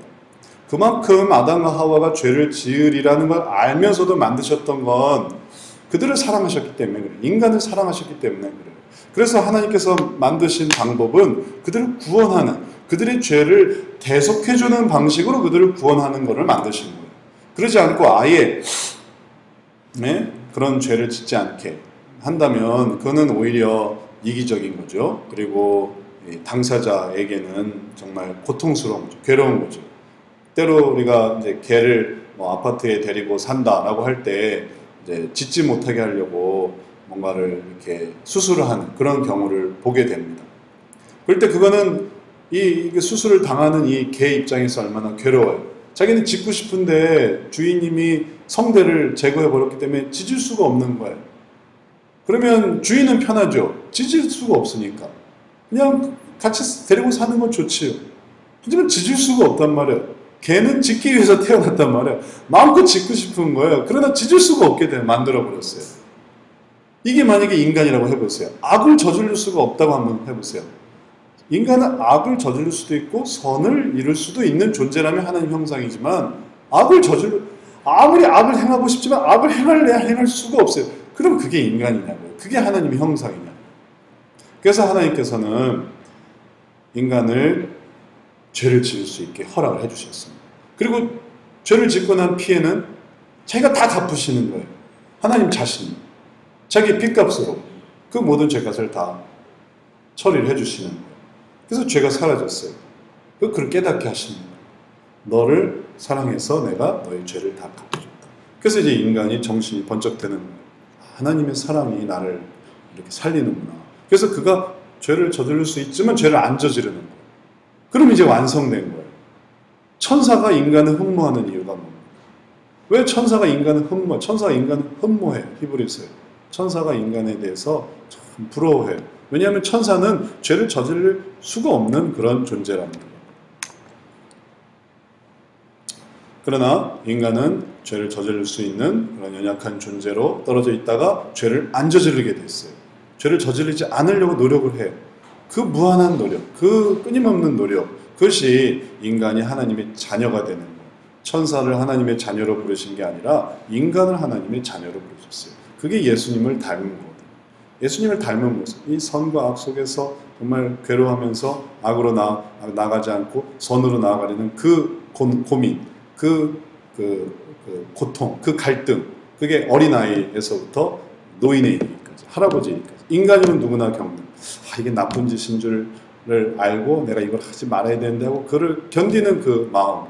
그만큼 아담과 하와가 죄를 지으리라는 걸 알면서도 만드셨던 건 그들을 사랑하셨기 때문에 그래요. 인간을 사랑하셨기 때문에 그래요. 그래서 하나님께서 만드신 방법은 그들을 구원하는, 그들의 죄를 대속해주는 방식으로 그들을 구원하는 것을 만드신 거예요. 그러지 않고 아예 그런 죄를 짓지 않게 한다면 그거는 오히려 이기적인 거죠. 그리고 당사자에게는 정말 고통스러운 거죠. 괴로운 거죠. 때로 우리가 이제 개를 뭐 아파트에 데리고 산다라고 할 때 이제 짖지 못하게 하려고 뭔가를 이렇게 수술을 하는 그런 경우를 보게 됩니다. 그럴 때 그거는 이 수술을 당하는 이 개 입장에서 얼마나 괴로워요. 자기는 짖고 싶은데 주인님이 성대를 제거해 버렸기 때문에 짖을 수가 없는 거예요. 그러면 주인은 편하죠. 짖을 수가 없으니까. 그냥 같이 데리고 사는 건 좋지요. 하지만 짖을 수가 없단 말이에요. 개는 짖기 위해서 태어났단 말이에요. 마음껏 짖고 싶은 거예요. 그러나 짖을 수가 없게 만들어버렸어요. 이게 만약에 인간이라고 해보세요. 악을 저지를 수가 없다고 한번 해보세요. 인간은 악을 저지를 수도 있고 선을 이룰 수도 있는 존재라면 하나님 형상이지만 아무리 악을 행하고 싶지만 악을 행할 수가 없어요. 그럼 그게 인간이냐고요. 그게 하나님의 형상이냐고요. 그래서 하나님께서는 인간을 죄를 지을 수 있게 허락을 해주셨습니다. 그리고 죄를 짓고 난 피해는 자기가 다 갚으시는 거예요. 하나님 자신이. 자기 핏값으로 그 모든 죄값을 다 처리를 해주시는 거예요. 그래서 죄가 사라졌어요. 그걸 깨닫게 하십니다. 너를 사랑해서 내가 너의 죄를 다 갚아줬다. 그래서 이제 인간이 정신이 번쩍 드는 거예요. 하나님의 사랑이 나를 이렇게 살리는구나. 그래서 그가 죄를 저지를 수 있지만 죄를 안 저지르는 거예요. 그럼 이제 완성된 거예요. 천사가 인간을 흠모하는 이유가 뭡니까? 왜 천사가 인간을 흠모해요? 히브리서에. 천사가 인간에 대해서 참 부러워해요. 왜냐하면 천사는 죄를 저지를 수가 없는 그런 존재랍니다. 그러나 인간은 죄를 저지를 수 있는 그런 연약한 존재로 떨어져 있다가 죄를 안 저지르게 됐어요. 죄를 저지르지 않으려고 노력을 해요. 그 무한한 노력, 그 끊임없는 노력, 그것이 인간이 하나님의 자녀가 되는 거예요. 천사를 하나님의 자녀로 부르신 게 아니라 인간을 하나님의 자녀로 부르셨어요. 그게 예수님을 닮은 거거든요. 예수님을 닮은 모습, 이 선과 악 속에서 정말 괴로워하면서 악으로 나가지 않고 선으로 나아가려는 그 고민, 그 고통, 그 갈등, 그게 어린아이에서부터 노인에 이르기까지, 할아버지에 이르기까지 인간이면 누구나 겪는, 이게 나쁜 짓인 줄을 알고 내가 이걸 하지 말아야 되는데 하고 그를 견디는 그 마음,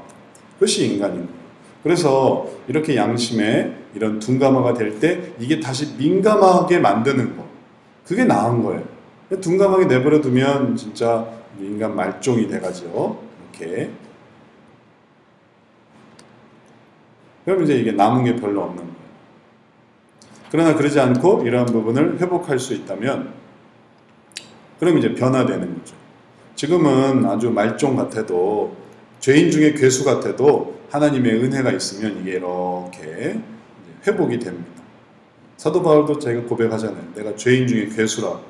그것이 인간인 거예요. 그래서 이렇게 양심에 이런 둔감화가 될 때 이게 다시 민감하게 만드는 거, 그게 나은 거예요. 둔감하게 내버려 두면 진짜 인간 말종이 돼가지고 이렇게, 그럼 이제 이게 남은 게 별로 없는 거예요. 그러나 그러지 않고 이러한 부분을 회복할 수 있다면 그럼 이제 변화되는 거죠. 지금은 아주 말종 같아도, 죄인 중에 괴수 같아도 하나님의 은혜가 있으면 이게 이렇게 회복이 됩니다. 사도 바울도 자기가 고백하잖아요. 내가 죄인 중에 괴수라고.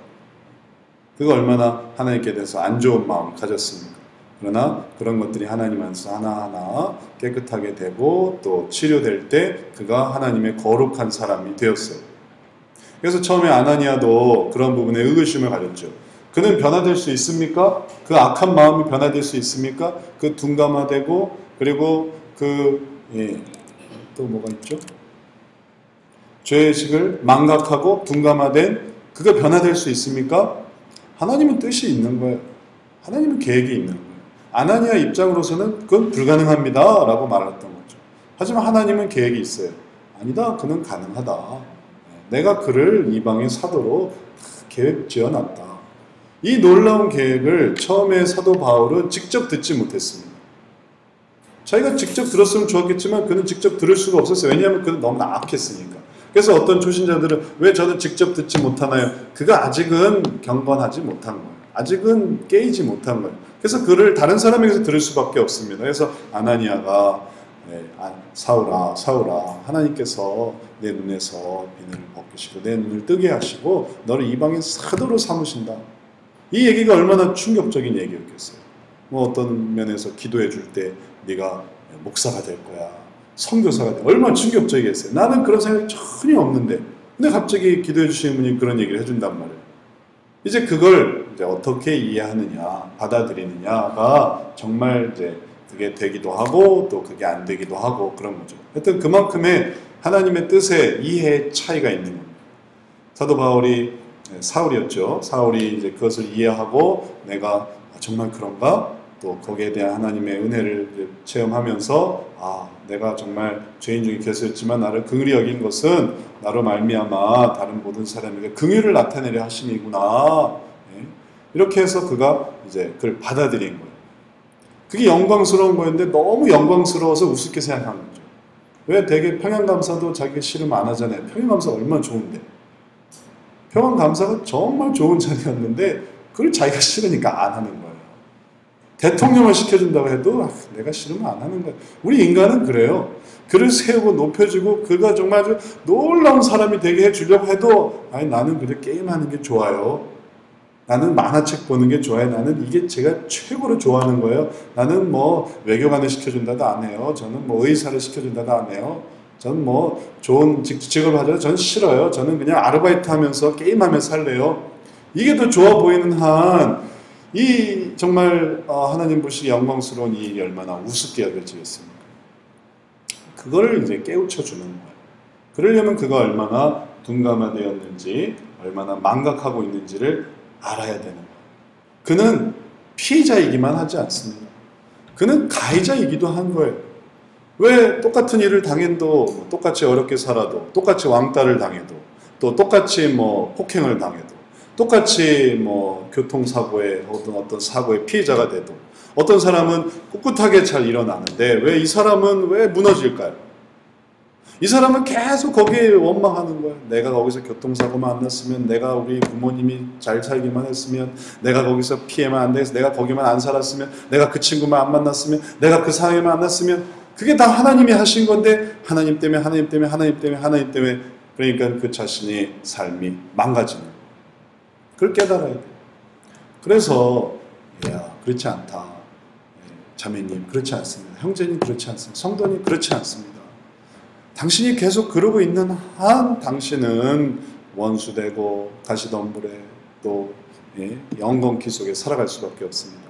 그거 얼마나 하나님께 대해서 안 좋은 마음을 가졌습니까? 그러나 그런 것들이 하나님 안에서 하나하나 깨끗하게 되고 또 치료될 때 그가 하나님의 거룩한 사람이 되었어요. 그래서 처음에 아나니아도 그런 부분에 의구심을 가졌죠. 그는 변화될 수 있습니까? 그 악한 마음이 변화될 수 있습니까? 그 둔감화되고, 그리고 또 뭐가 있죠? 죄의식을 망각하고 둔감화된 그가 변화될 수 있습니까? 하나님은 뜻이 있는 거예요. 하나님은 계획이 있는 거예요. 아나니아 입장으로서는 그건 불가능합니다 라고 말했던 거죠. 하지만 하나님은 계획이 있어요. 아니다, 그는 가능하다. 내가 그를 이방의 사도로 계획 지어놨다. 이 놀라운 계획을 처음에 사도 바울은 직접 듣지 못했습니다. 자기가 직접 들었으면 좋았겠지만 그는 직접 들을 수가 없었어요. 왜냐하면 그는 너무나 악했으니까. 그래서 어떤 초신자들은 왜 저는 직접 듣지 못하나요? 그가 아직은 경건하지 못한 거예요. 아직은 깨이지 못한 거예요. 그래서 그를 다른 사람에게서 들을 수밖에 없습니다. 그래서 아나니아가 사울아, 사울아, 하나님께서 내 눈에서 비늘을 벗기시고 내 눈을 뜨게 하시고 너를 이방인 사도로 삼으신다. 이 얘기가 얼마나 충격적인 얘기였겠어요. 뭐 어떤 면에서 기도해 줄 때 네가 목사가 될 거야, 선교사가 돼. 얼마나 충격적이겠어요. 나는 그런 생각이 전혀 없는데, 근데 갑자기 기도해 주시는 분이 그런 얘기를 해준단 말이에요. 이제 그걸 이제 어떻게 이해하느냐, 받아들이느냐가 정말 이제 그게 되기도 하고 또 그게 안 되기도 하고 그런 거죠. 하여튼 그만큼의 하나님의 뜻에 이해의 차이가 있는 겁니다. 사도 바울이 사울이었죠. 사울이 이제 그것을 이해하고 내가 정말 그런가? 또 거기에 대한 하나님의 은혜를 체험하면서 내가 정말 죄인 중에 괴수였지만 나를 긍휼히 여긴 것은 나로 말미암아 다른 모든 사람에게 긍휼을 나타내려 하심이구나. 이렇게 해서 그가 이제 그걸 받아들인 거예요. 그게 영광스러운 거였는데 너무 영광스러워서 우습게 생각한 거죠. 왜 되게 평양감사도 자기가 싫으면 안 하잖아요. 평양감사가 얼마나 좋은데. 평양감사가 정말 좋은 자리였는데 그걸 자기가 싫으니까 안 하는 거예요. 대통령을 시켜준다고 해도 내가 싫으면 안 하는 거예요. 우리 인간은 그래요. 그를 세우고 높여주고 그가 정말 아주 놀라운 사람이 되게 해주려고 해도 나는 그래 게임하는 게 좋아요. 나는 만화책 보는 게 좋아요. 나는 이게 제가 최고로 좋아하는 거예요. 나는 뭐 외교관을 시켜준다도 안 해요. 저는 뭐 의사를 시켜준다도 안 해요. 저는 뭐 좋은 직업을 하죠. 저는 싫어요. 저는 그냥 아르바이트 하면서 게임하면서 살래요. 이게 더 좋아 보이는 한 이 정말 하나님 보시기 영광스러운 이 일이 얼마나 우습게 여겨지겠습니까? 그거를 이제 깨우쳐 주는 거예요. 그러려면 그가 얼마나 둔감화되었는지, 얼마나 망각하고 있는지를 알아야 되는 거예요. 그는 피해자이기만 하지 않습니다. 그는 가해자이기도 한 거예요. 왜 똑같은 일을 당해도, 똑같이 어렵게 살아도, 똑같이 왕따를 당해도, 또 똑같이 뭐 폭행을 당해도, 똑같이 뭐 교통사고에 어떤 사고의 피해자가 돼도 어떤 사람은 꿋꿋하게 잘 일어나는데 왜 이 사람은 왜 무너질까요? 이 사람은 계속 거기에 원망하는 거예요. 내가 거기서 교통사고만 안 났으면, 내가 우리 부모님이 잘 살기만 했으면, 내가 거기서 피해만 안 당해서, 내가 거기만 안 살았으면, 내가 그 친구만 안 만났으면, 내가 그 상황에만 안 났으면, 그게 다 하나님이 하신 건데 하나님 때문에 하나님 때문에 하나님 때문에 하나님 때문에, 그러니까 그 자신의 삶이 망가지는 거예요. 그걸 깨달아야 돼요. 그래서 그렇지 않다. 자매님 그렇지 않습니다. 형제님 그렇지 않습니다. 성도님 그렇지 않습니다. 당신이 계속 그러고 있는 한 당신은 원수 되고 가시덤불에 또 영건키 속에 살아갈 수밖에 없습니다.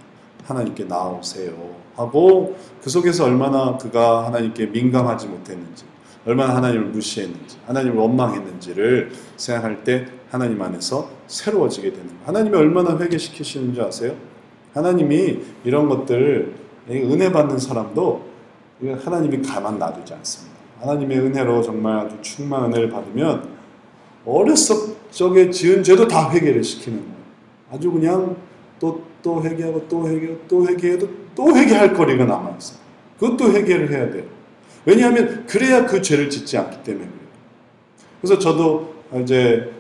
하나님께 나오세요 하고 그 속에서 얼마나 그가 하나님께 민감하지 못했는지, 얼마나 하나님을 무시했는지, 하나님을 원망했는지를 생각할 때 하나님 안에서 새로워지게 되는 거예요. 하나님이 얼마나 회개시키시는 줄 아세요? 하나님이 이런 것들 은혜 받는 사람도 하나님이 가만 놔두지 않습니다. 하나님의 은혜로 정말 아주 충만한 은혜를 받으면 어렸을 적에 지은 죄도 다 회개를 시키는 거예요. 아주 그냥 또 회개하고 또 회개하고 또 회개해도 또 회개할 거리가 남아있어요. 그것도 회개를 해야 돼요. 왜냐하면 그래야 그 죄를 짓지 않기 때문에 그래요. 그래서 저도 이제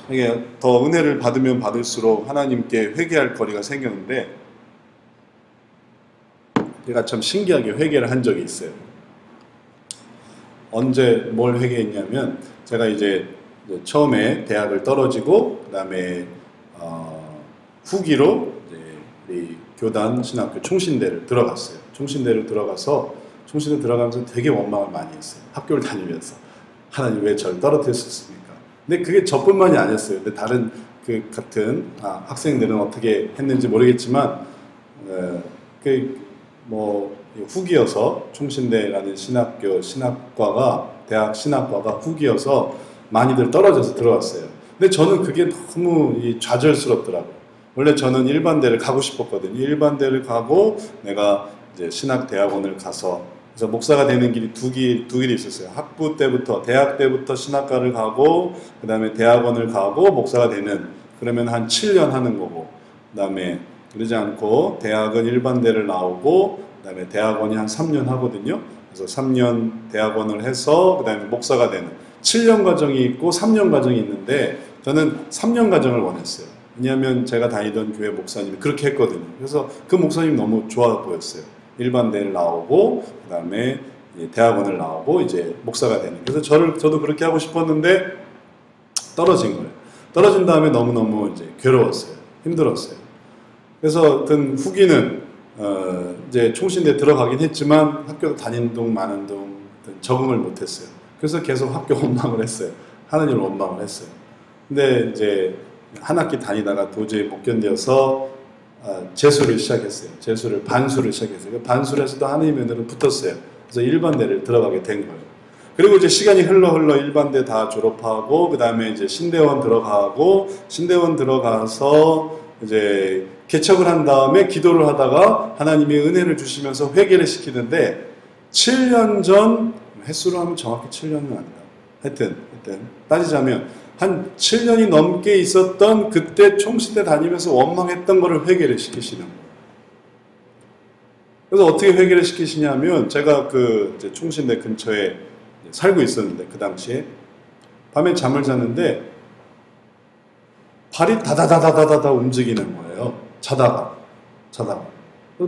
이게 더 은혜를 받으면 받을수록 하나님께 회개할 거리가 생겼는데, 제가 참 신기하게 회개를 한 적이 있어요. 언제 뭘 회개했냐면, 제가 이제 처음에 대학을 떨어지고 그 다음에 후기로 이제 우리 교단 신학교 총신대를 들어갔어요. 총신대를 들어가서 총신대 들어가면서 되게 원망을 많이 했어요. 학교를 다니면서 하나님 왜 저를 떨어뜨렸습니까? 근데 그게 저뿐만이 아니었어요. 근데 다른 그 같은 학생들은 어떻게 했는지 모르겠지만 후기여서 총신대라는 신학교 신학과가 대학 신학과가 후기여서 많이들 떨어져서 들어왔어요. 근데 저는 그게 너무 좌절스럽더라고요. 원래 저는 일반대를 가고 싶었거든요. 일반대를 가고 내가 이제 신학대학원을 가서, 그래서 목사가 되는 길이 두 길이 있었어요. 학부 때부터, 대학 때부터 신학과를 가고, 그 다음에 대학원을 가고, 목사가 되는, 그러면 한 7년 하는 거고, 그 다음에 그러지 않고, 대학은 일반대를 나오고, 그 다음에 대학원이 한 3년 하거든요. 그래서 3년 대학원을 해서, 그 다음에 목사가 되는, 7년 과정이 있고, 3년 과정이 있는데, 저는 3년 과정을 원했어요. 왜냐하면 제가 다니던 교회 목사님이 그렇게 했거든요. 그래서 그 목사님 너무 좋아 보였어요. 일반대를 나오고 그 다음에 대학원을 나오고 이제 목사가 되는. 그래서 저도 그렇게 하고 싶었는데 떨어진 거예요. 떨어진 다음에 너무너무 이제 괴로웠어요. 힘들었어요. 그래서 어떤 후기는 이제 총신대 들어가긴 했지만 학교 다니는 동 마는 동 적응을 못했어요. 그래서 계속 학교 원망을 했어요. 하나님을 원망을 했어요. 근데 이제 한 학기 다니다가 도저히 못 견뎌서 재수를 시작했어요. 반수를 시작했어요. 반수에서도 하나님의 은혜로 붙었어요. 그래서 일반대를 들어가게 된 거예요. 그리고 이제 시간이 흘러 일반대 다 졸업하고, 그 다음에 이제 신대원 들어가고, 신대원 들어가서 이제 개척을 한 다음에 기도를 하다가 하나님이 은혜를 주시면서 회개를 시키는데, 7년 전, 횟수로 하면 정확히 7년은 아니다. 하여튼 따지자면 한 7년이 넘게 있었던 그때 총신대 다니면서 원망했던 거를 회개를 시키시는 거예요. 그래서 어떻게 회개를 시키시냐면, 제가 그 이제 총신대 근처에 살고 있었는데, 그 당시에 밤에 잠을 잤는데 발이 다다다다다다 움직이는 거예요. 자다가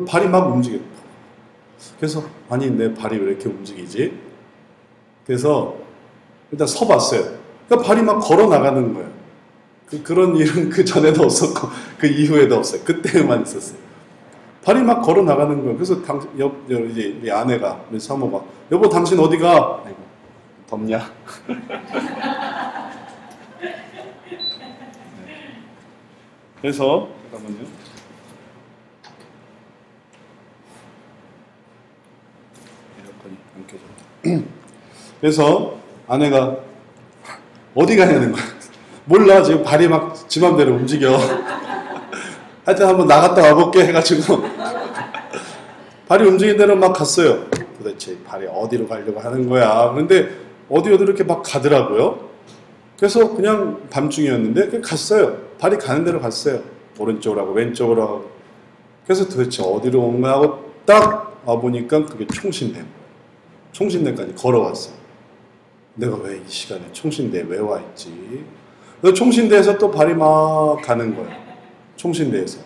발이 막 움직여요. 그래서 아니 내 발이 왜 이렇게 움직이지? 그래서 일단 서봤어요. 그러니까 발이 막 걸어 나가는 거예요. 그런 일은 그 전에도 없었고 그 이후에도 없어요. 그때만 있었어요. 발이 막 걸어 나가는 거예요. 그래서 이제 우리 아내가, 우리 사모가, 여보 당신 어디가? 아이고 덥냐? 그래서 잠깐만요. 에어컨이 안 켜졌다. 그래서 아내가 어디 가냐는 거야. 몰라, 지금 발이 막 지 맘대로 움직여. 하여튼 한번 나갔다 와볼게 해가지고 발이 움직이는 대로 막 갔어요. 도대체 발이 어디로 가려고 하는 거야. 그런데 어디로 이렇게 막 가더라고요. 그래서 그냥 밤중이었는데 그냥 갔어요. 발이 가는 대로 갔어요. 오른쪽으로 하고 왼쪽으로 하고. 그래서 도대체 어디로 온 거야 하고 딱 와보니까 그게 총신대인 거예요. 총신대까지 걸어왔어요. 내가 왜 이 시간에 총신대에 왜 와 있지? 그래서 총신대에서 또 발이 막 가는 거예요. 총신대에서.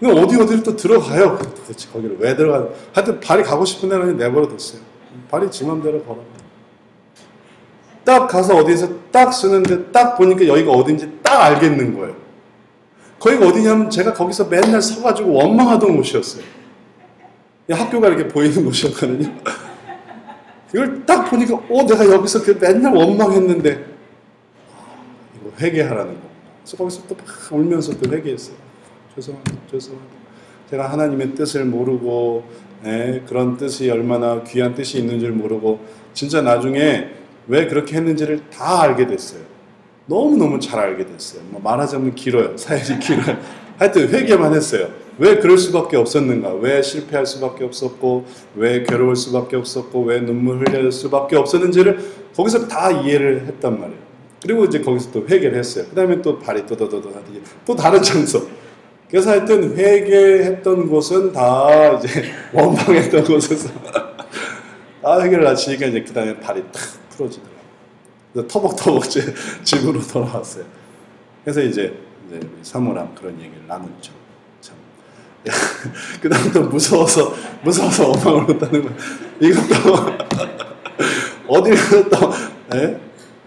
근데 어디를 또 들어가요. 도대체 거기를 왜 들어가? 하여튼 발이 가고 싶은 데는 내버려뒀어요. 발이 지 맘대로 걸어. 딱 가서 어디에서 딱 쓰는데 딱 보니까 여기가 어딘지 딱 알겠는 거예요. 거기가 어디냐면 제가 거기서 맨날 서가지고 원망하던 곳이었어요. 학교가 이렇게 보이는 곳이었거든요. 이걸 딱 보니까 내가 여기서 맨날 원망했는데 이거 회개하라는 거. 그래서 거기서 또 막 울면서 또 회개했어요. 죄송합니다. 제가 하나님의 뜻을 모르고 그런 뜻이 얼마나 귀한 뜻이 있는 줄 모르고 진짜 나중에 왜 그렇게 했는지를 다 알게 됐어요. 너무너무 잘 알게 됐어요. 말하자면 길어요. 사연이 길어요. 하여튼 회개만 했어요. 왜 그럴 수밖에 없었는가? 왜 실패할 수밖에 없었고, 왜 괴로울 수밖에 없었고, 왜 눈물 흘릴 수밖에 없었는지를 거기서 다 이해를 했단 말이에요. 그리고 이제 거기서 또 회개를 했어요. 그 다음에 또 발이 또 다른 장소. 그래서 하여튼 회개했던 곳은 다 이제 원망했던 곳에서 다 해결을 하시니까 이제 그 다음에 발이 탁 풀어지더라고요. 그래서 터벅터벅 집으로 돌아왔어요. 그래서 이제 사모랑 그런 얘기를 나눴죠. 참. 그 다음 또 무서워서 원망을 못하는 거예요. 이것도 어디를 또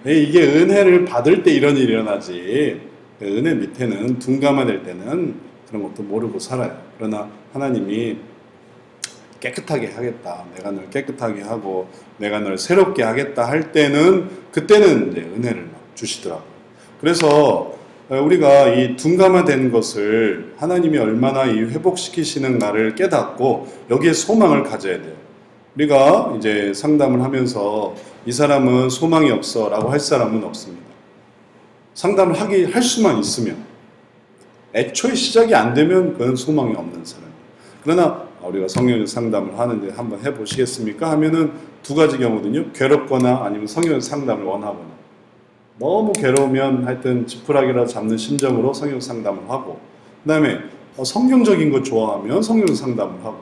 이게 은혜를 받을 때 이런 일이 일어나지. 은혜 밑에는 둔감화될 때는 그런 것도 모르고 살아요. 그러나 하나님이 깨끗하게 하겠다. 내가 널 깨끗하게 하고 내가 널 새롭게 하겠다 할 때는 그때는 이제 은혜를 막 주시더라고요. 그래서 우리가 이 둔감화된 것을 하나님이 얼마나 이 회복시키시는가를 깨닫고 여기에 소망을 가져야 돼요. 우리가 이제 상담을 하면서 이 사람은 소망이 없어 라고 할 사람은 없습니다. 상담을 할 수만 있으면 애초에 시작이 안 되면 그건 소망이 없는 사람이에요. 그러나 우리가 성경적 상담을 하는데 한번 해보시겠습니까? 하면은 두 가지 경우거든요. 괴롭거나 아니면 성경적 상담을 원하거나. 너무 괴로우면 하여튼 지푸라기라도 잡는 심정으로 성경적 상담을 하고, 그 다음에 성경적인 거 좋아하면 성경적 상담을 하고,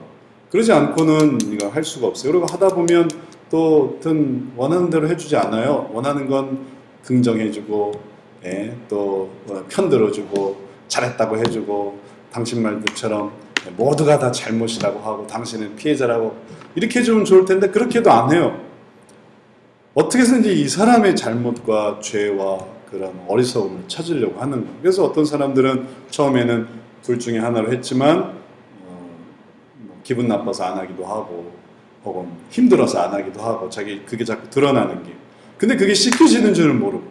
그러지 않고는 우리가 할 수가 없어요. 그리고 하다 보면 또 원하는 대로 해주지 않아요. 원하는 건 긍정해주고, 또 편들어주고, 잘했다고 해주고, 당신 말들처럼 모두가 다 잘못이라고 하고 당신은 피해자라고 이렇게 해주면 좋을 텐데 그렇게도 안 해요. 어떻게 해서든지 이 사람의 잘못과 죄와 그런 어리석음을 찾으려고 하는 거예요. 그래서 어떤 사람들은 처음에는 둘 중에 하나로 했지만 기분 나빠서 안 하기도 하고 혹은 힘들어서 안 하기도 하고 그게 자꾸 드러나는 게, 근데 그게 씻겨지는 줄은 모르고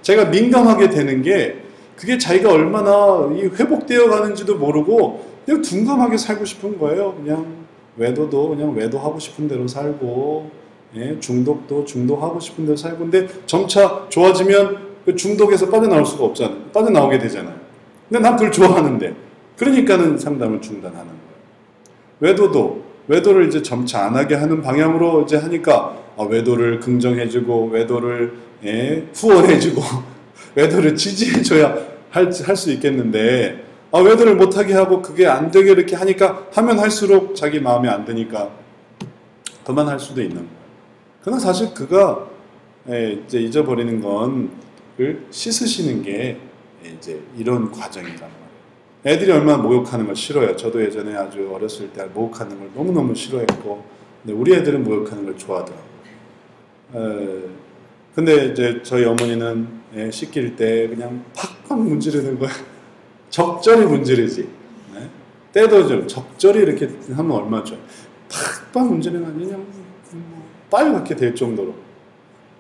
자기가 민감하게 되는 게 그게 자기가 얼마나 회복되어 가는지도 모르고 그냥 둔감하게 살고 싶은 거예요. 그냥 외도도 그냥 외도하고 싶은 대로 살고, 중독도 중독하고 싶은 대로 살고. 근데 점차 좋아지면 그 중독에서 빠져나올 수가 없잖아요. 빠져나오게 되잖아요. 근데 난 그걸 좋아하는데, 그러니까는 상담을 중단하는 거예요. 외도를 이제 점차 안 하게 하는 방향으로 이제 하니까 외도를 긍정해주고 외도를 후원해주고 외도를 지지해줘야 할 수 있겠는데 외도를 못하게 하고 그게 안 되게 이렇게 하니까 하면 할수록 자기 마음에 안 드니까 그만할 수도 있는 거예요. 그러나 사실 그가 이제 잊어버리는 건 그걸 씻으시는 게 이제 이런 과정이란 말이에요. 애들이 얼마나 목욕하는 걸 싫어해요. 저도 예전에 아주 어렸을 때 목욕하는 걸 너무너무 싫어했고, 근데 우리 애들은 목욕하는 걸 좋아하더라고요. 근데 이제 저희 어머니는 씻길 때 그냥 팍팍 문지르는 거예요. 적절히 문지르지. 때도 좀 적절히 이렇게 하면 얼마나 좋아요. 팍팍 문지르면 그냥 빨갛게 될 정도로.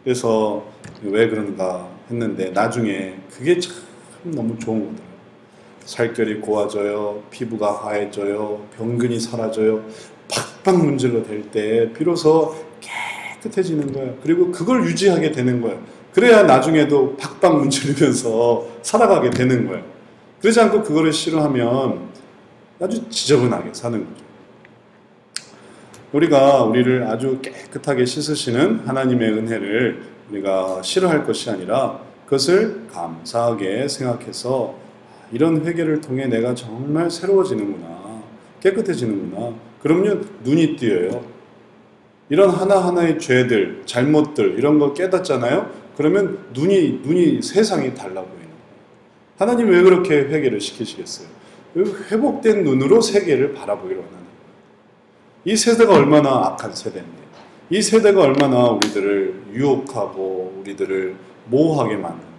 그래서 왜 그런가 했는데 나중에 그게 참 너무 좋은 거더라고요. 살결이 고와져요. 피부가 하얘져요. 병근이 사라져요. 팍팍 문질러 댈 때 비로소 깨끗해지는 거예요. 그리고 그걸 유지하게 되는 거예요. 그래야 나중에도 팍팍 문지르면서 살아가게 되는 거예요. 그러지 않고 그거를 싫어하면 아주 지저분하게 사는 거죠. 우리가 우리를 아주 깨끗하게 씻으시는 하나님의 은혜를 우리가 싫어할 것이 아니라 그것을 감사하게 생각해서 이런 회개를 통해 내가 정말 새로워지는구나, 깨끗해지는구나. 그러면 눈이 띄어요. 이런 하나하나의 죄들, 잘못들 이런 거 깨닫잖아요. 그러면 눈이 세상이 달라 보이는 거예요. 하나님 왜 그렇게 회개를 시키시겠어요? 회복된 눈으로 세계를 바라보기로 하는 거예요. 이 세대가 얼마나 악한 세대인데, 이 세대가 얼마나 우리들을 유혹하고 우리들을 모호하게 만드는데.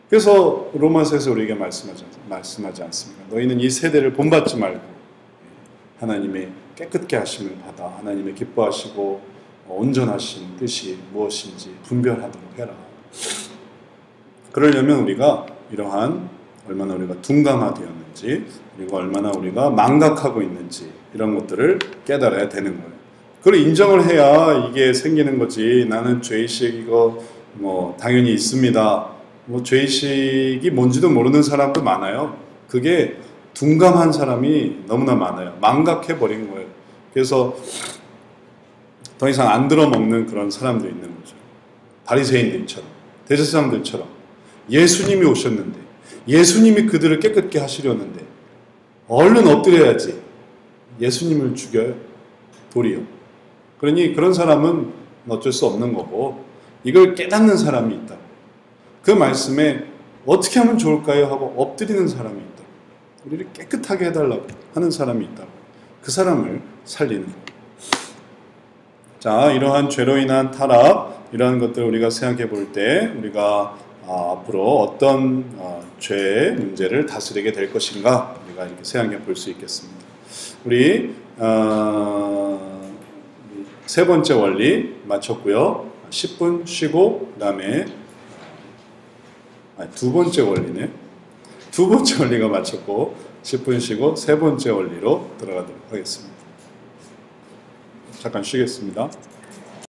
그래서 로마서에서 우리에게 말씀하지 않습니까? 너희는 이 세대를 본받지 말고 하나님의 깨끗게 하심을 받아 하나님의 기뻐하시고 온전하신 뜻이 무엇인지 분별하도록 해라. 그러려면 우리가 이러한 얼마나 우리가 둔감하되었는지, 그리고 얼마나 우리가 망각하고 있는지 이런 것들을 깨달아야 되는 거예요. 그걸 인정을 해야 이게 생기는 거지. 나는 죄의식 이거 뭐 당연히 있습니다. 뭐 죄의식이 뭔지도 모르는 사람도 많아요. 그게 둔감한 사람이 너무나 많아요. 망각해버린 거예요. 그래서 더 이상 안 들어먹는 그런 사람도 있는 거죠. 바리새인들처럼, 대제사장들처럼. 예수님이 오셨는데, 예수님이 그들을 깨끗게 하시려는데 얼른 엎드려야지. 예수님을 죽여요. 도리어. 그러니 그런 사람은 어쩔 수 없는 거고, 이걸 깨닫는 사람이 있다. 그 말씀에 어떻게 하면 좋을까요? 하고 엎드리는 사람이 있다. 우리를 깨끗하게 해달라고 하는 사람이 있다. 그 사람을 살리는 거예요. 자, 이러한 죄로 인한 타락, 이러한 것들을 우리가 생각해 볼 때 우리가 앞으로 어떤 죄의 문제를 다스리게 될 것인가 우리가 이렇게 생각해 볼 수 있겠습니다. 우리 세 번째 원리 마쳤고요. 10분 쉬고 그 다음에 두 번째 원리네. 두 번째 원리가 마쳤고 10분 쉬고 세 번째 원리로 들어가도록 하겠습니다. 잠깐 쉬겠습니다.